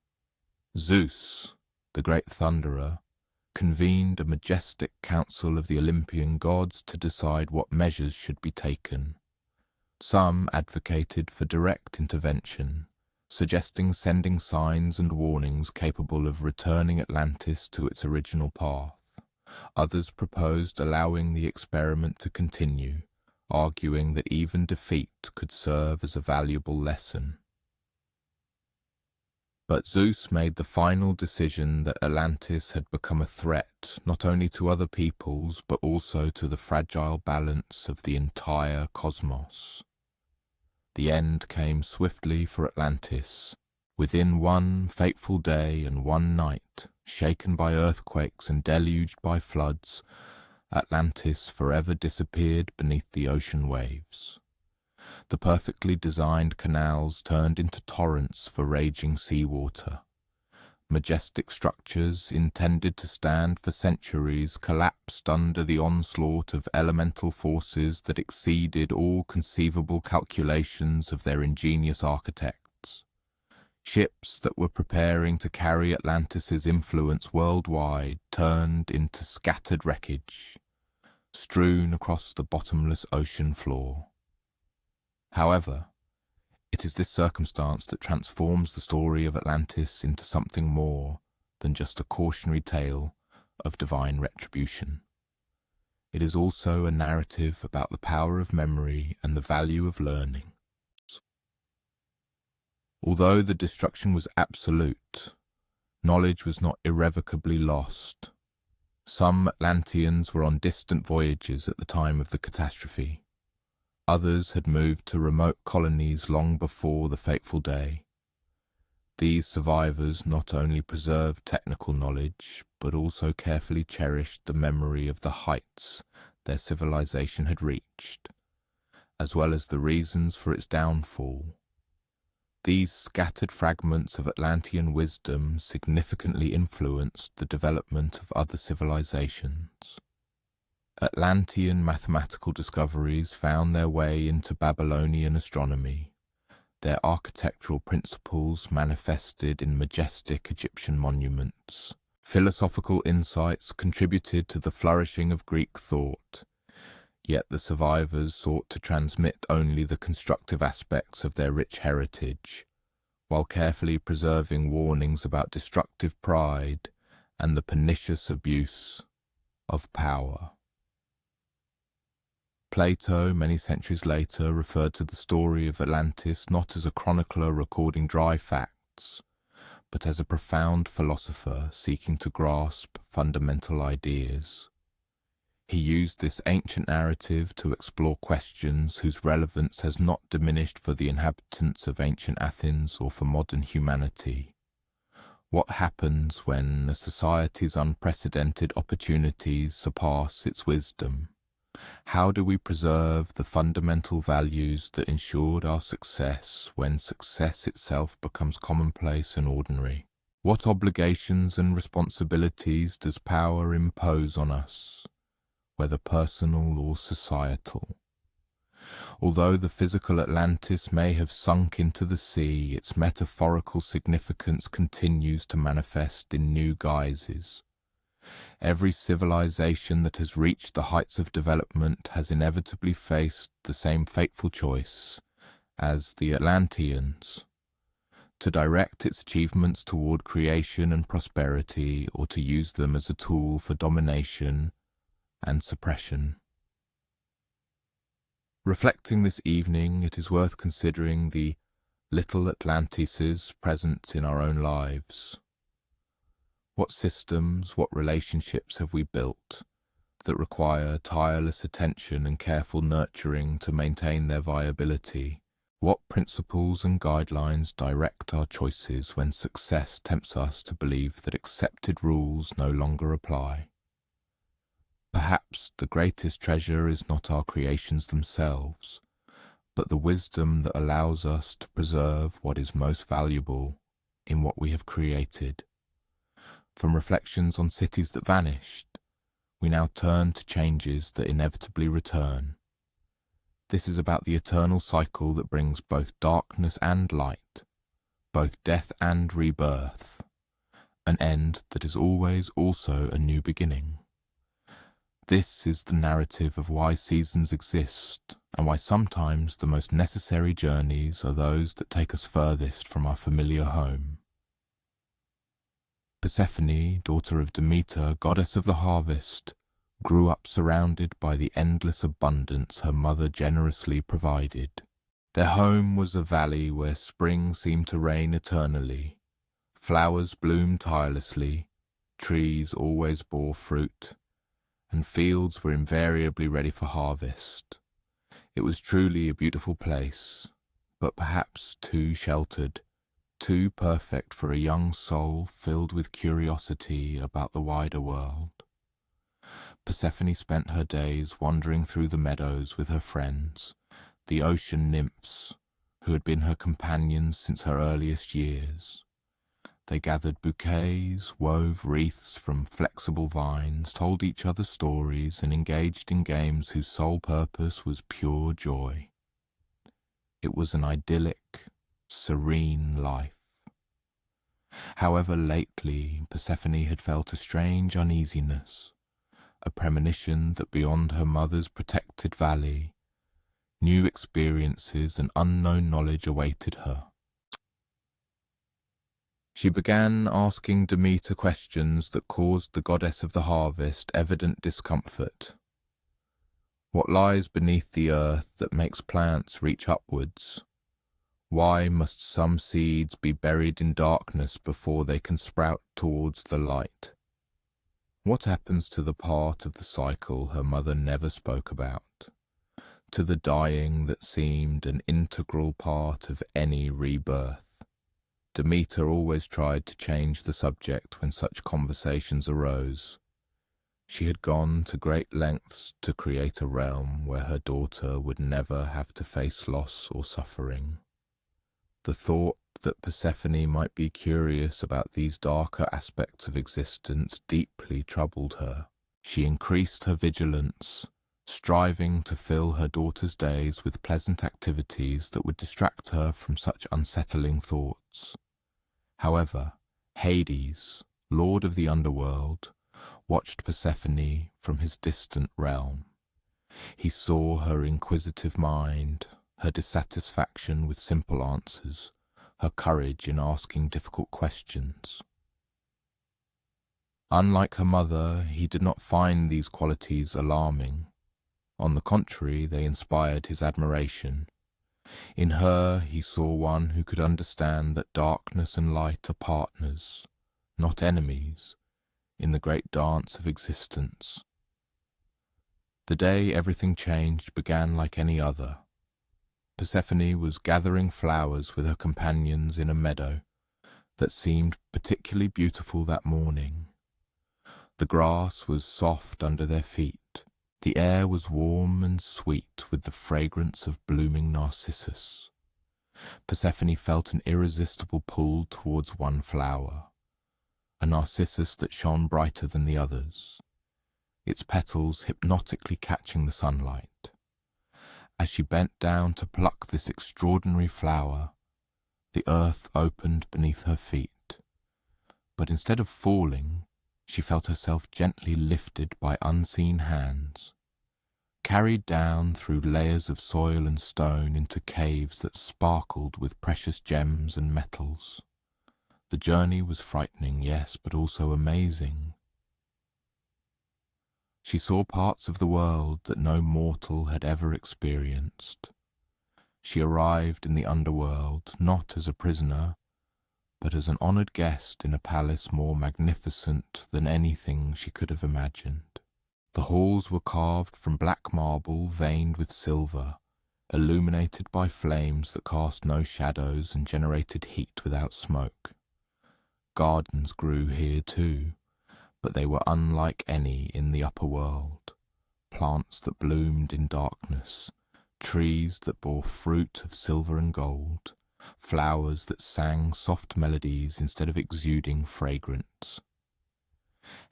Zeus, the great thunderer, convened a majestic council of the Olympian gods to decide what measures should be taken. Some advocated for direct intervention, suggesting sending signs and warnings capable of returning Atlantis to its original path. Others proposed allowing the experiment to continue, arguing that even defeat could serve as a valuable lesson. But Zeus made the final decision that Atlantis had become a threat not only to other peoples but also to the fragile balance of the entire cosmos. The end came swiftly for Atlantis. Within one fateful day and one night, shaken by earthquakes and deluged by floods, Atlantis forever disappeared beneath the ocean waves. The perfectly designed canals turned into torrents for raging seawater. Majestic structures intended to stand for centuries collapsed under the onslaught of elemental forces that exceeded all conceivable calculations of their ingenious architects. Ships that were preparing to carry Atlantis' influence worldwide turned into scattered wreckage, strewn across the bottomless ocean floor. However, it is this circumstance that transforms the story of Atlantis into something more than just a cautionary tale of divine retribution. It is also a narrative about the power of memory and the value of learning. Although the destruction was absolute, knowledge was not irrevocably lost. Some Atlanteans were on distant voyages at the time of the catastrophe. Others had moved to remote colonies long before the fateful day. These survivors not only preserved technical knowledge, but also carefully cherished the memory of the heights their civilization had reached, as well as the reasons for its downfall. These scattered fragments of Atlantean wisdom significantly influenced the development of other civilizations. Atlantean mathematical discoveries found their way into Babylonian astronomy, their architectural principles manifested in majestic Egyptian monuments. Philosophical insights contributed to the flourishing of Greek thought, yet the survivors sought to transmit only the constructive aspects of their rich heritage, while carefully preserving warnings about destructive pride and the pernicious abuse of power. Plato, many centuries later, referred to the story of Atlantis not as a chronicler recording dry facts, but as a profound philosopher seeking to grasp fundamental ideas. He used this ancient narrative to explore questions whose relevance has not diminished for the inhabitants of ancient Athens or for modern humanity. What happens when a society's unprecedented opportunities surpass its wisdom? How do we preserve the fundamental values that ensured our success when success itself becomes commonplace and ordinary? What obligations and responsibilities does power impose on us, whether personal or societal? Although the physical Atlantis may have sunk into the sea, its metaphorical significance continues to manifest in new guises. Every civilization that has reached the heights of development has inevitably faced the same fateful choice as the Atlanteans: to direct its achievements toward creation and prosperity, or to use them as a tool for domination and suppression. Reflecting this evening, it is worth considering the little Atlantises present in our own lives. What systems, what relationships have we built that require tireless attention and careful nurturing to maintain their viability? What principles and guidelines direct our choices when success tempts us to believe that accepted rules no longer apply? Perhaps the greatest treasure is not our creations themselves, but the wisdom that allows us to preserve what is most valuable in what we have created. From reflections on cities that vanished, we now turn to changes that inevitably return. This is about the eternal cycle that brings both darkness and light, both death and rebirth, an end that is always also a new beginning. This is the narrative of why seasons exist, and why sometimes the most necessary journeys are those that take us furthest from our familiar home. Persephone, daughter of Demeter, goddess of the harvest, grew up surrounded by the endless abundance her mother generously provided. Their home was a valley where spring seemed to reign eternally. Flowers bloomed tirelessly, trees always bore fruit, and fields were invariably ready for harvest. It was truly a beautiful place, but perhaps too sheltered, too perfect for a young soul filled with curiosity about the wider world. Persephone spent her days wandering through the meadows with her friends, the ocean nymphs, who had been her companions since her earliest years. They gathered bouquets, wove wreaths from flexible vines, told each other stories, and engaged in games whose sole purpose was pure joy. It was an idyllic, serene life. However, lately Persephone had felt a strange uneasiness, a premonition that beyond her mother's protected valley, new experiences and unknown knowledge awaited her. She began asking Demeter questions that caused the goddess of the harvest evident discomfort. What lies beneath the earth that makes plants reach upwards? Why must some seeds be buried in darkness before they can sprout towards the light? What happens to the part of the cycle her mother never spoke about? To the dying that seemed an integral part of any rebirth? Demeter always tried to change the subject when such conversations arose. She had gone to great lengths to create a realm where her daughter would never have to face loss or suffering. The thought that Persephone might be curious about these darker aspects of existence deeply troubled her. She increased her vigilance, striving to fill her daughter's days with pleasant activities that would distract her from such unsettling thoughts. However, Hades, lord of the underworld, watched Persephone from his distant realm. He saw her inquisitive mind, her dissatisfaction with simple answers, her courage in asking difficult questions. Unlike her mother, he did not find these qualities alarming. On the contrary, they inspired his admiration. In her he saw one who could understand that darkness and light are partners, not enemies, in the great dance of existence. The day everything changed began like any other. Persephone was gathering flowers with her companions in a meadow that seemed particularly beautiful that morning. The grass was soft under their feet. The air was warm and sweet with the fragrance of blooming narcissus. Persephone felt an irresistible pull towards one flower, a narcissus that shone brighter than the others, its petals hypnotically catching the sunlight. As she bent down to pluck this extraordinary flower, the earth opened beneath her feet. But instead of falling, she felt herself gently lifted by unseen hands, carried down through layers of soil and stone into caves that sparkled with precious gems and metals. The journey was frightening, yes, but also amazing. She saw parts of the world that no mortal had ever experienced. She arrived in the underworld not as a prisoner, but as an honoured guest in a palace more magnificent than anything she could have imagined. The halls were carved from black marble veined with silver, illuminated by flames that cast no shadows and generated heat without smoke. Gardens grew here too, but they were unlike any in the upper world. Plants that bloomed in darkness, trees that bore fruit of silver and gold, flowers that sang soft melodies instead of exuding fragrance.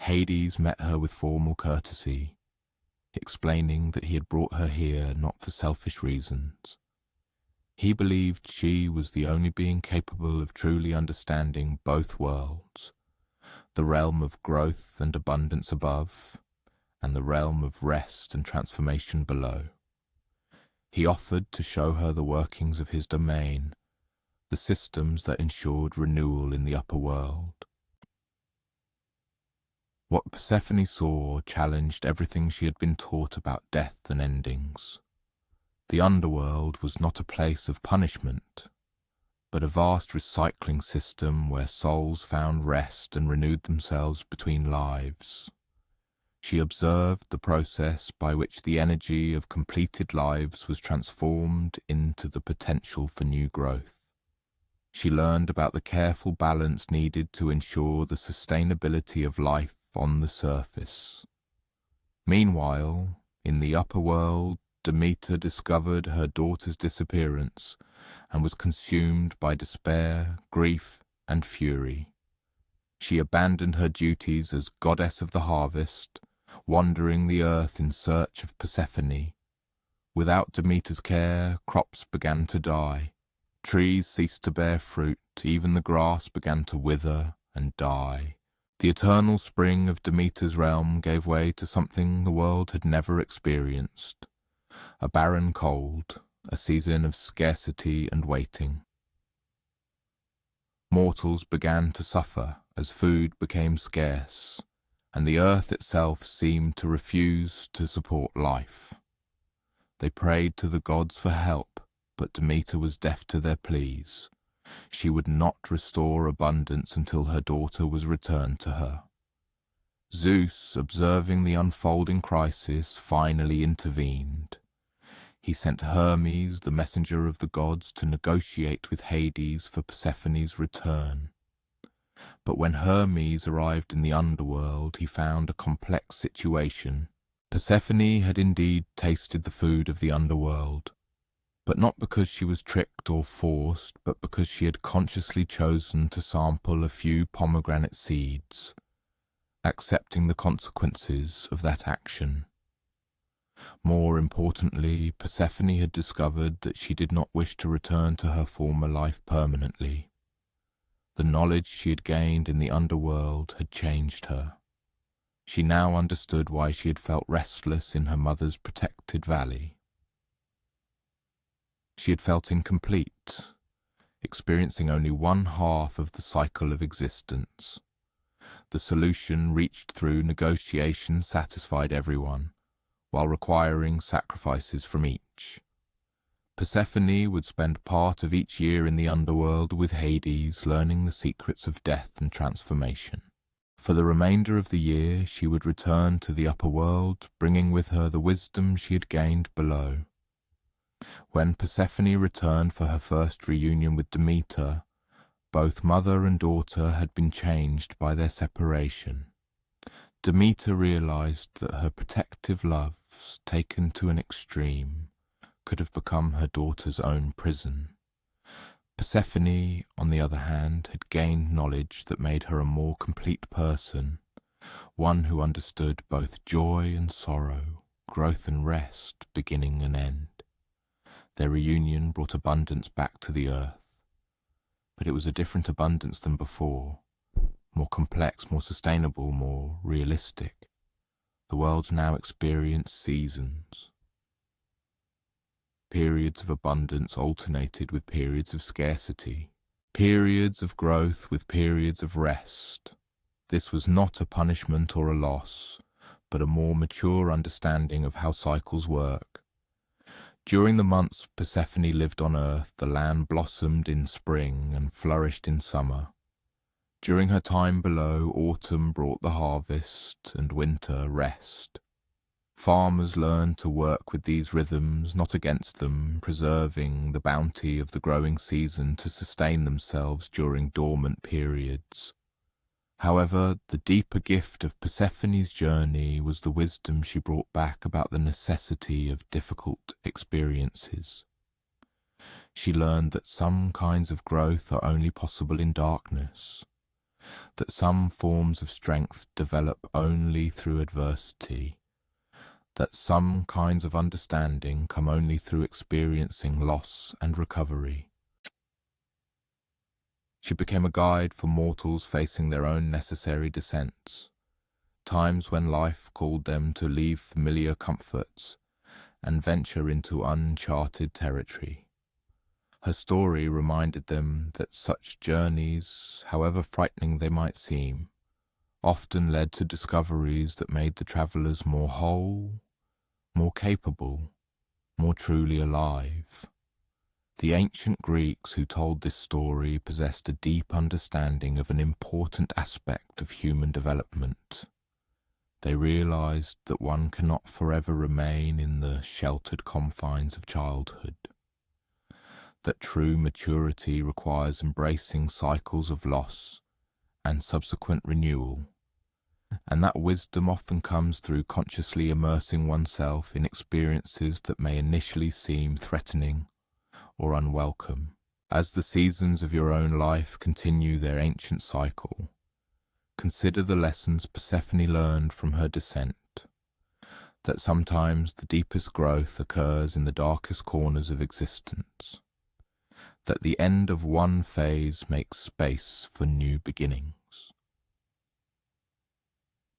Hades met her with formal courtesy, explaining that he had brought her here not for selfish reasons. He believed she was the only being capable of truly understanding both worlds, the realm of growth and abundance above, and the realm of rest and transformation below. He offered to show her the workings of his domain, the systems that ensured renewal in the upper world. What Persephone saw challenged everything she had been taught about death and endings. The underworld was not a place of punishment, but a vast recycling system where souls found rest and renewed themselves between lives. She observed the process by which the energy of completed lives was transformed into the potential for new growth. She learned about the careful balance needed to ensure the sustainability of life on the surface. Meanwhile, in the upper world, Demeter discovered her daughter's disappearance and was consumed by despair, grief, and fury. She abandoned her duties as goddess of the harvest, wandering the earth in search of Persephone. Without Demeter's care, crops began to die. Trees ceased to bear fruit, even the grass began to wither and die. The eternal spring of Demeter's realm gave way to something the world had never experienced, a barren cold, a season of scarcity and waiting. Mortals began to suffer as food became scarce, and the earth itself seemed to refuse to support life. They prayed to the gods for help, but Demeter was deaf to their pleas. She would not restore abundance until her daughter was returned to her. Zeus, observing the unfolding crisis, finally intervened. He sent Hermes, the messenger of the gods, to negotiate with Hades for Persephone's return. But when Hermes arrived in the underworld, he found a complex situation. Persephone had indeed tasted the food of the underworld, but not because she was tricked or forced, but because she had consciously chosen to sample a few pomegranate seeds, accepting the consequences of that action. More importantly, Persephone had discovered that she did not wish to return to her former life permanently. The knowledge she had gained in the underworld had changed her. She now understood why she had felt restless in her mother's protected valley. She had felt incomplete, experiencing only one half of the cycle of existence. The solution reached through negotiation satisfied everyone, while requiring sacrifices from each. Persephone would spend part of each year in the underworld with Hades, learning the secrets of death and transformation. For the remainder of the year, she would return to the upper world, bringing with her the wisdom she had gained below. When Persephone returned for her first reunion with Demeter, both mother and daughter had been changed by their separation. Demeter realized that her protective loves, taken to an extreme, could have become her daughter's own prison. Persephone, on the other hand, had gained knowledge that made her a more complete person, one who understood both joy and sorrow, growth and rest, beginning and end. Their reunion brought abundance back to the earth, but it was a different abundance than before, more complex, more sustainable, more realistic. The world now experienced seasons. Periods of abundance alternated with periods of scarcity, periods of growth with periods of rest. This was not a punishment or a loss, but a more mature understanding of how cycles work. During the months Persephone lived on earth, the land blossomed in spring and flourished in summer. During her time below, autumn brought the harvest and winter rest. Farmers learned to work with these rhythms, not against them, preserving the bounty of the growing season to sustain themselves during dormant periods. However, the deeper gift of Persephone's journey was the wisdom she brought back about the necessity of difficult experiences. She learned that some kinds of growth are only possible in darkness, that some forms of strength develop only through adversity, that some kinds of understanding come only through experiencing loss and recovery. She became a guide for mortals facing their own necessary descents, times when life called them to leave familiar comforts and venture into uncharted territory. Her story reminded them that such journeys, however frightening they might seem, often led to discoveries that made the travellers more whole, more capable, more truly alive. The ancient Greeks who told this story possessed a deep understanding of an important aspect of human development. They realized that one cannot forever remain in the sheltered confines of childhood, that true maturity requires embracing cycles of loss and subsequent renewal, and that wisdom often comes through consciously immersing oneself in experiences that may initially seem threatening or unwelcome. As the seasons of your own life continue their ancient cycle, consider the lessons Persephone learned from her descent, that sometimes the deepest growth occurs in the darkest corners of existence, that the end of one phase makes space for new beginnings,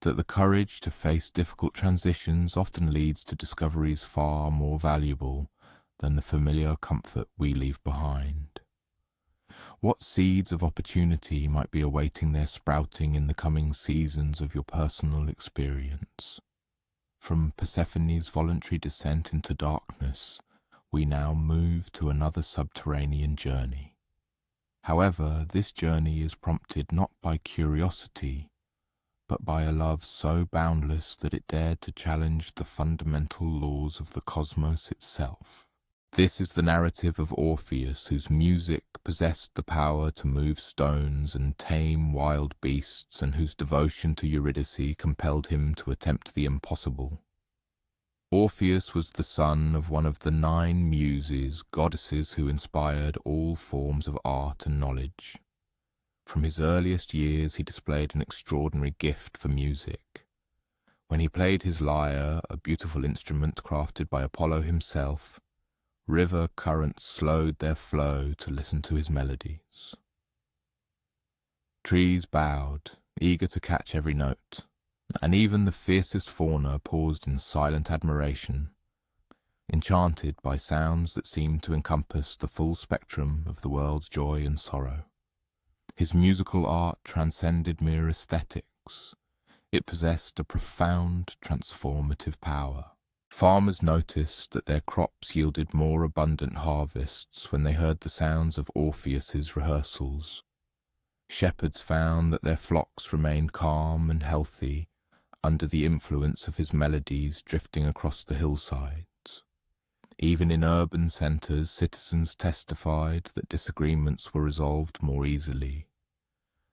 that the courage to face difficult transitions often leads to discoveries far more valuable than the familiar comfort we leave behind. What seeds of opportunity might be awaiting their sprouting in the coming seasons of your personal experience? From Persephone's voluntary descent into darkness, we now move to another subterranean journey. However, this journey is prompted not by curiosity, but by a love so boundless that it dared to challenge the fundamental laws of the cosmos itself. This is the narrative of Orpheus, whose music possessed the power to move stones and tame wild beasts, and whose devotion to Eurydice compelled him to attempt the impossible. Orpheus was the son of one of the 9 muses, goddesses who inspired all forms of art and knowledge. From his earliest years he displayed an extraordinary gift for music. When he played his lyre, a beautiful instrument crafted by Apollo himself, river currents slowed their flow to listen to his melodies. Trees bowed, eager to catch every note, and even the fiercest fauna paused in silent admiration, enchanted by sounds that seemed to encompass the full spectrum of the world's joy and sorrow. His musical art transcended mere aesthetics. It possessed a profound transformative power. Farmers noticed that their crops yielded more abundant harvests when they heard the sounds of Orpheus's rehearsals. Shepherds found that their flocks remained calm and healthy under the influence of his melodies drifting across the hillsides. Even in urban centres, citizens testified that disagreements were resolved more easily,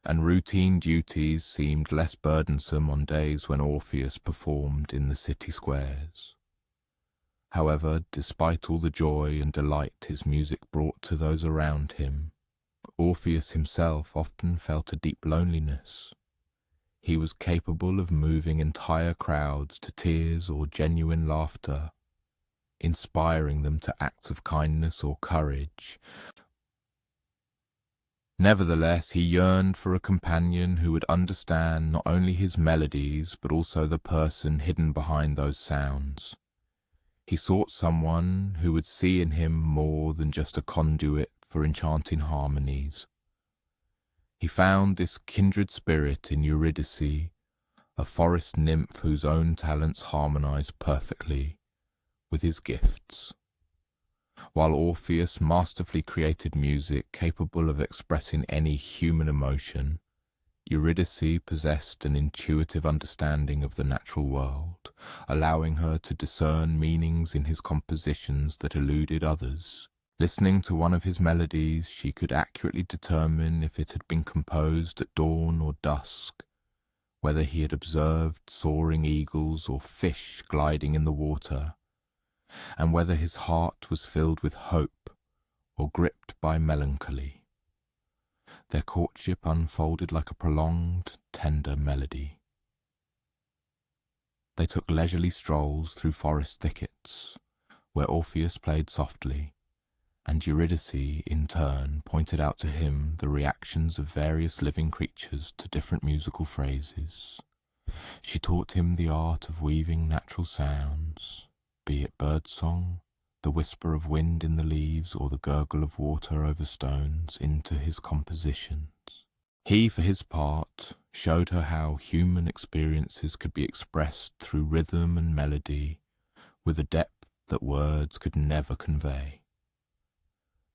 and routine duties seemed less burdensome on days when Orpheus performed in the city squares. However, despite all the joy and delight his music brought to those around him, Orpheus himself often felt a deep loneliness. He was capable of moving entire crowds to tears or genuine laughter, inspiring them to acts of kindness or courage. Nevertheless, he yearned for a companion who would understand not only his melodies, but also the person hidden behind those sounds. He sought someone who would see in him more than just a conduit for enchanting harmonies. He found this kindred spirit in Eurydice, a forest nymph whose own talents harmonized perfectly with his gifts. While Orpheus masterfully created music capable of expressing any human emotion, Eurydice possessed an intuitive understanding of the natural world, allowing her to discern meanings in his compositions that eluded others. Listening to one of his melodies, she could accurately determine if it had been composed at dawn or dusk, whether he had observed soaring eagles or fish gliding in the water, and whether his heart was filled with hope or gripped by melancholy. Their courtship unfolded like a prolonged, tender melody. They took leisurely strolls through forest thickets, where Orpheus played softly, and Eurydice, in turn, pointed out to him the reactions of various living creatures to different musical phrases. She taught him the art of weaving natural sounds, be it birdsong, the whisper of wind in the leaves, or the gurgle of water over stones, into his compositions. He, for his part, showed her how human experiences could be expressed through rhythm and melody with a depth that words could never convey.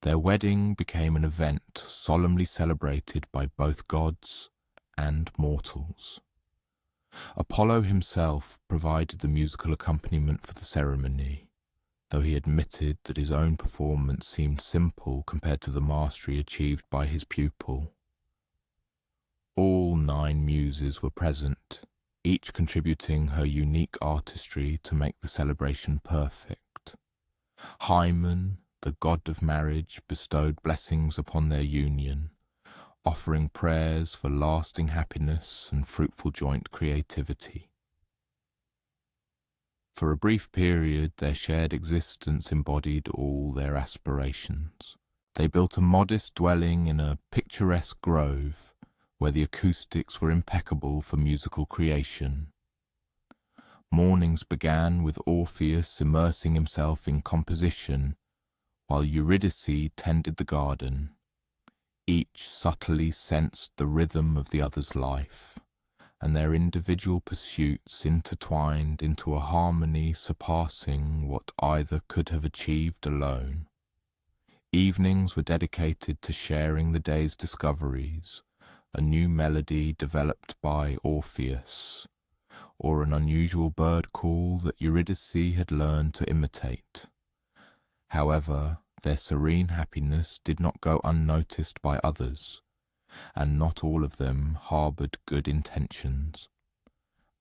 Their wedding became an event solemnly celebrated by both gods and mortals. Apollo himself provided the musical accompaniment for the ceremony, though he admitted that his own performance seemed simple compared to the mastery achieved by his pupil. All 9 muses were present, each contributing her unique artistry to make the celebration perfect. Hymen, the god of marriage, bestowed blessings upon their union, offering prayers for lasting happiness and fruitful joint creativity. For a brief period, their shared existence embodied all their aspirations. They built a modest dwelling in a picturesque grove, where the acoustics were impeccable for musical creation. Mornings began with Orpheus immersing himself in composition, while Eurydice tended the garden. Each subtly sensed the rhythm of the other's life, and their individual pursuits intertwined into a harmony surpassing what either could have achieved alone. Evenings were dedicated to sharing the day's discoveries, a new melody developed by Orpheus, or an unusual bird call that Eurydice had learned to imitate. However, their serene happiness did not go unnoticed by others, and not all of them harboured good intentions.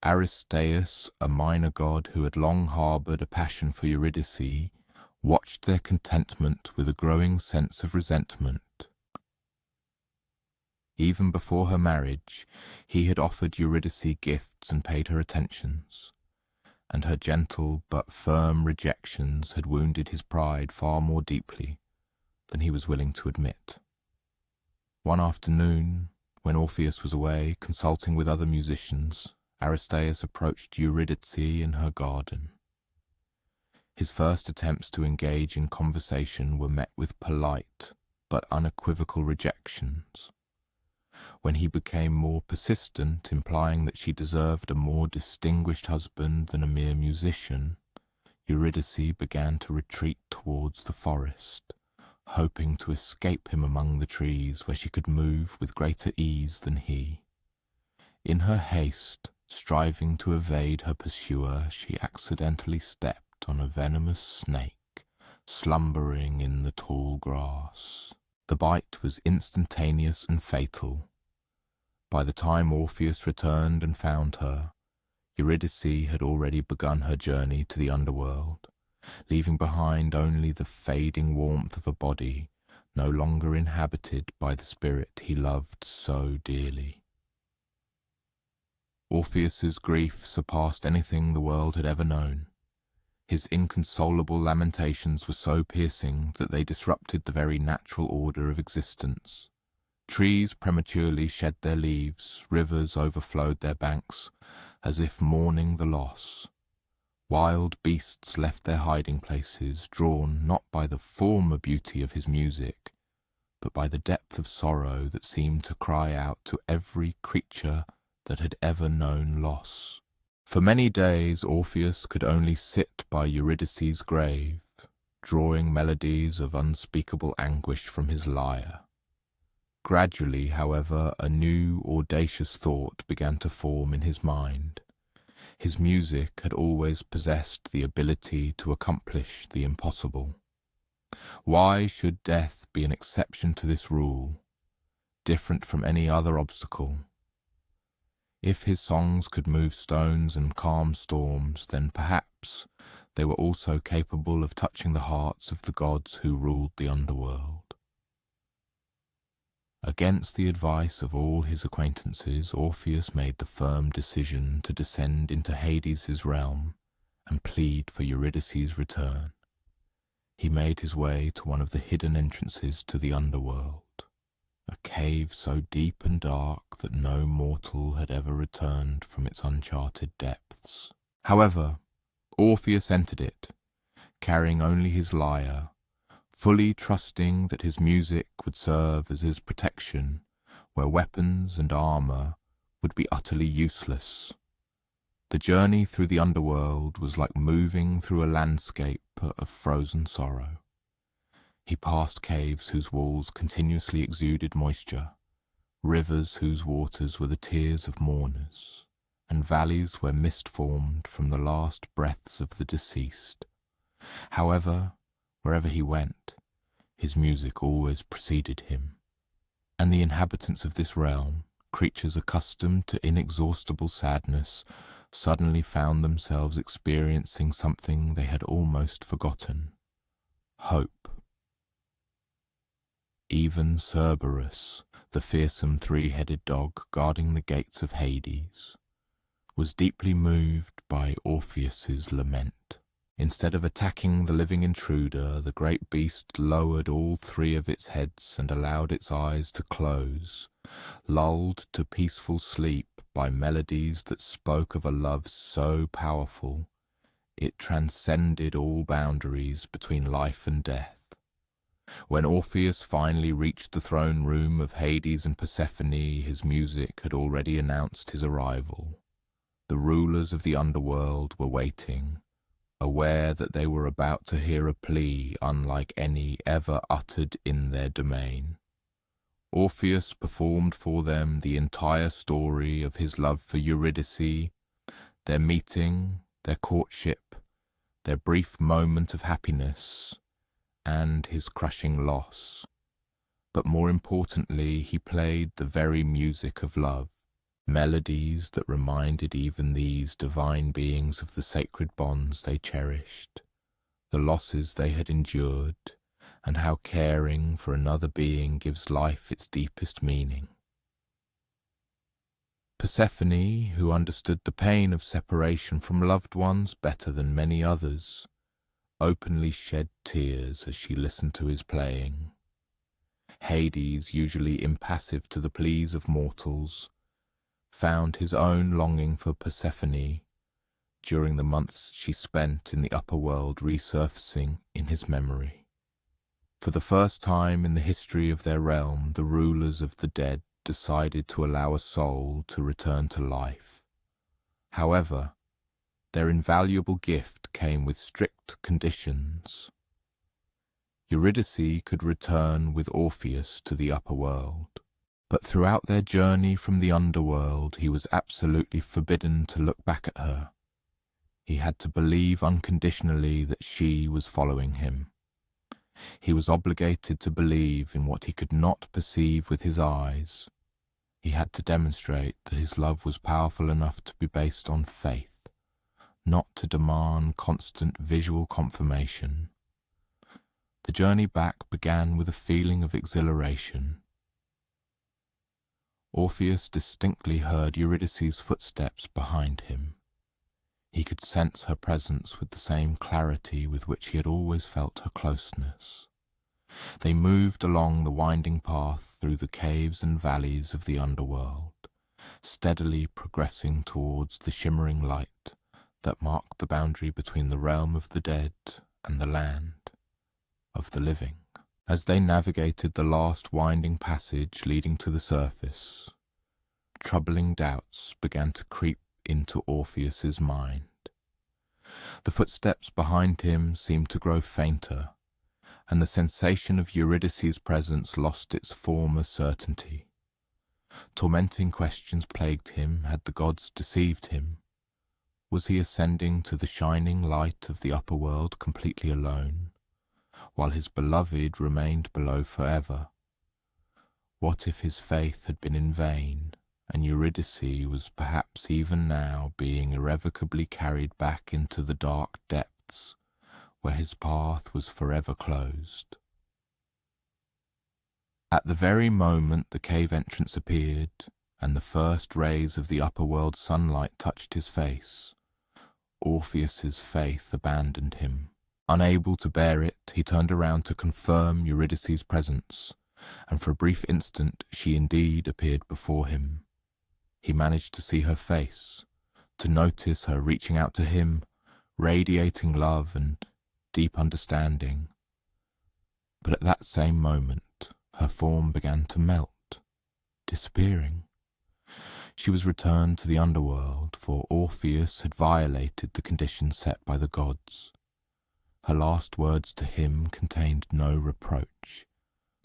Aristaeus, a minor god who had long harboured a passion for Eurydice, watched their contentment with a growing sense of resentment. Even before her marriage, he had offered Eurydice gifts and paid her attentions, and her gentle but firm rejections had wounded his pride far more deeply than he was willing to admit. One afternoon, when Orpheus was away consulting with other musicians, Aristaeus approached Eurydice in her garden. His first attempts to engage in conversation were met with polite but unequivocal rejections. When he became more persistent, implying that she deserved a more distinguished husband than a mere musician, Eurydice began to retreat towards the forest, hoping to escape him among the trees where she could move with greater ease than he. In her haste, striving to evade her pursuer, she accidentally stepped on a venomous snake, slumbering in the tall grass. The bite was instantaneous and fatal. By the time Orpheus returned and found her, Eurydice had already begun her journey to the underworld, leaving behind only the fading warmth of a body no longer inhabited by the spirit he loved so dearly. Orpheus's grief surpassed anything the world had ever known. His inconsolable lamentations were so piercing that they disrupted the very natural order of existence. Trees prematurely shed their leaves, rivers overflowed their banks, as if mourning the loss. Wild beasts left their hiding places, drawn not by the former beauty of his music, but by the depth of sorrow that seemed to cry out to every creature that had ever known loss. For many days Orpheus could only sit by Eurydice's grave, drawing melodies of unspeakable anguish from his lyre. Gradually, however, a new, audacious thought began to form in his mind. His music had always possessed the ability to accomplish the impossible. Why should death be an exception to this rule, different from any other obstacle? If his songs could move stones and calm storms, then perhaps they were also capable of touching the hearts of the gods who ruled the underworld. Against the advice of all his acquaintances, Orpheus made the firm decision to descend into Hades's realm and plead for Eurydice's return. He made his way to one of the hidden entrances to the underworld, a cave so deep and dark that no mortal had ever returned from its uncharted depths. However, Orpheus entered it, carrying only his lyre, fully trusting that his music would serve as his protection, where weapons and armour would be utterly useless. The journey through the underworld was like moving through a landscape of frozen sorrow. He passed caves whose walls continuously exuded moisture, rivers whose waters were the tears of mourners, and valleys where mist formed from the last breaths of the deceased. However, wherever he went, his music always preceded him, and the inhabitants of this realm, creatures accustomed to inexhaustible sadness, suddenly found themselves experiencing something they had almost forgotten: hope. Even Cerberus, the fearsome three-headed dog guarding the gates of Hades, was deeply moved by Orpheus's lament. Instead of attacking the living intruder, the great beast lowered all three of its heads and allowed its eyes to close, lulled to peaceful sleep by melodies that spoke of a love so powerful it transcended all boundaries between life and death. When Orpheus finally reached the throne room of Hades and Persephone, his music had already announced his arrival. The rulers of the underworld were waiting, aware that they were about to hear a plea unlike any ever uttered in their domain. Orpheus performed for them the entire story of his love for Eurydice, their meeting, their courtship, their brief moment of happiness, and his crushing loss. But more importantly, he played the very music of love, melodies that reminded even these divine beings of the sacred bonds they cherished, the losses they had endured, and how caring for another being gives life its deepest meaning. Persephone, who understood the pain of separation from loved ones better than many others, openly shed tears as she listened to his playing. Hades, usually impassive to the pleas of mortals, found his own longing for Persephone during the months she spent in the upper world resurfacing in his memory. For the first time in the history of their realm, the rulers of the dead decided to allow a soul to return to life. However, their invaluable gift came with strict conditions. Eurydice could return with Orpheus to the upper world, but throughout their journey from the underworld he was absolutely forbidden to look back at her. He had to believe unconditionally that she was following him. He was obligated to believe in what he could not perceive with his eyes. He had to demonstrate that his love was powerful enough to be based on faith, not to demand constant visual confirmation. The journey back began with a feeling of exhilaration. Orpheus distinctly heard Eurydice's footsteps behind him. He could sense her presence with the same clarity with which he had always felt her closeness. They moved along the winding path through the caves and valleys of the underworld, steadily progressing towards the shimmering light that marked the boundary between the realm of the dead and the land of the living. As they navigated the last winding passage leading to the surface, troubling doubts began to creep into Orpheus's mind. The footsteps behind him seemed to grow fainter, and the sensation of Eurydice's presence lost its former certainty. Tormenting questions plagued him. Had the gods deceived him? Was he ascending to the shining light of the upper world completely alone, while his beloved remained below forever? What if his faith had been in vain, and Eurydice was perhaps even now being irrevocably carried back into the dark depths where his path was forever closed? At the very moment the cave entrance appeared, and the first rays of the upper world sunlight touched his face, Orpheus's faith abandoned him. Unable to bear it, he turned around to confirm Eurydice's presence, and for a brief instant she indeed appeared before him. He managed to see her face, to notice her reaching out to him, radiating love and deep understanding. But at that same moment, her form began to melt, disappearing. She was returned to the underworld, for Orpheus had violated the conditions set by the gods. Her last words to him contained no reproach.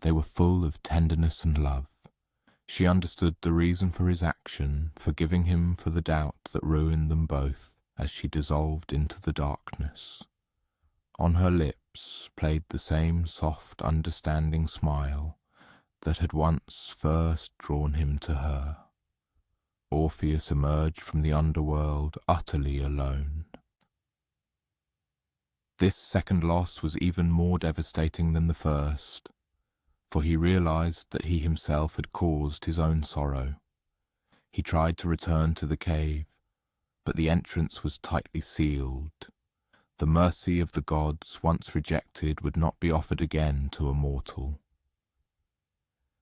They were full of tenderness and love. She understood the reason for his action, forgiving him for the doubt that ruined them both as she dissolved into the darkness. On her lips played the same soft, understanding smile that had once first drawn him to her. Orpheus emerged from the underworld utterly alone. This second loss was even more devastating than the first, for he realized that he himself had caused his own sorrow. He tried to return to the cave, but the entrance was tightly sealed. The mercy of the gods, once rejected, would not be offered again to a mortal.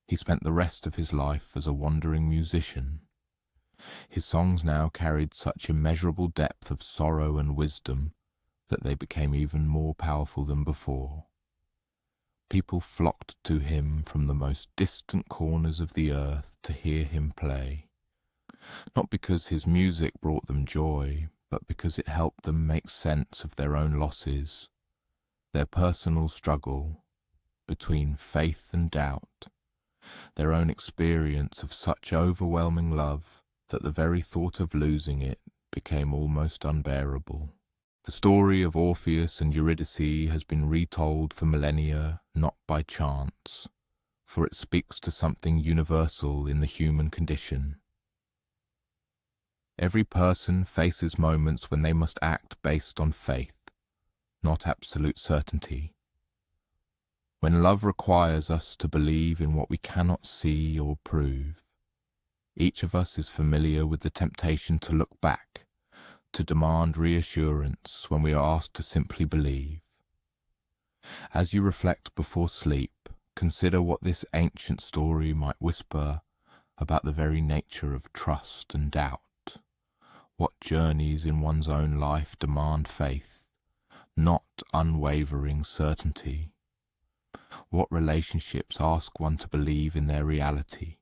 He spent the rest of his life as a wandering musician. His songs now carried such immeasurable depth of sorrow and wisdom that they became even more powerful than before. People flocked to him from the most distant corners of the earth to hear him play, not because his music brought them joy, but because it helped them make sense of their own losses, their personal struggle between faith and doubt, their own experience of such overwhelming love that the very thought of losing it became almost unbearable. The story of Orpheus and Eurydice has been retold for millennia, not by chance, for it speaks to something universal in the human condition. Every person faces moments when they must act based on faith, not absolute certainty. When love requires us to believe in what we cannot see or prove, each of us is familiar with the temptation to look back, to demand reassurance when we are asked to simply believe. As you reflect before sleep, consider what this ancient story might whisper about the very nature of trust and doubt. What journeys in one's own life demand faith, not unwavering certainty? What relationships ask one to believe in their reality,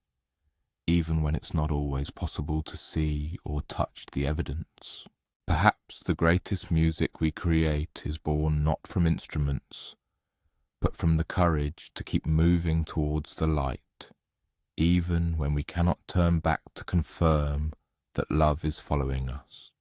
even when it's not always possible to see or touch the evidence? Perhaps the greatest music we create is born not from instruments, but from the courage to keep moving towards the light, even when we cannot turn back to confirm that love is following us.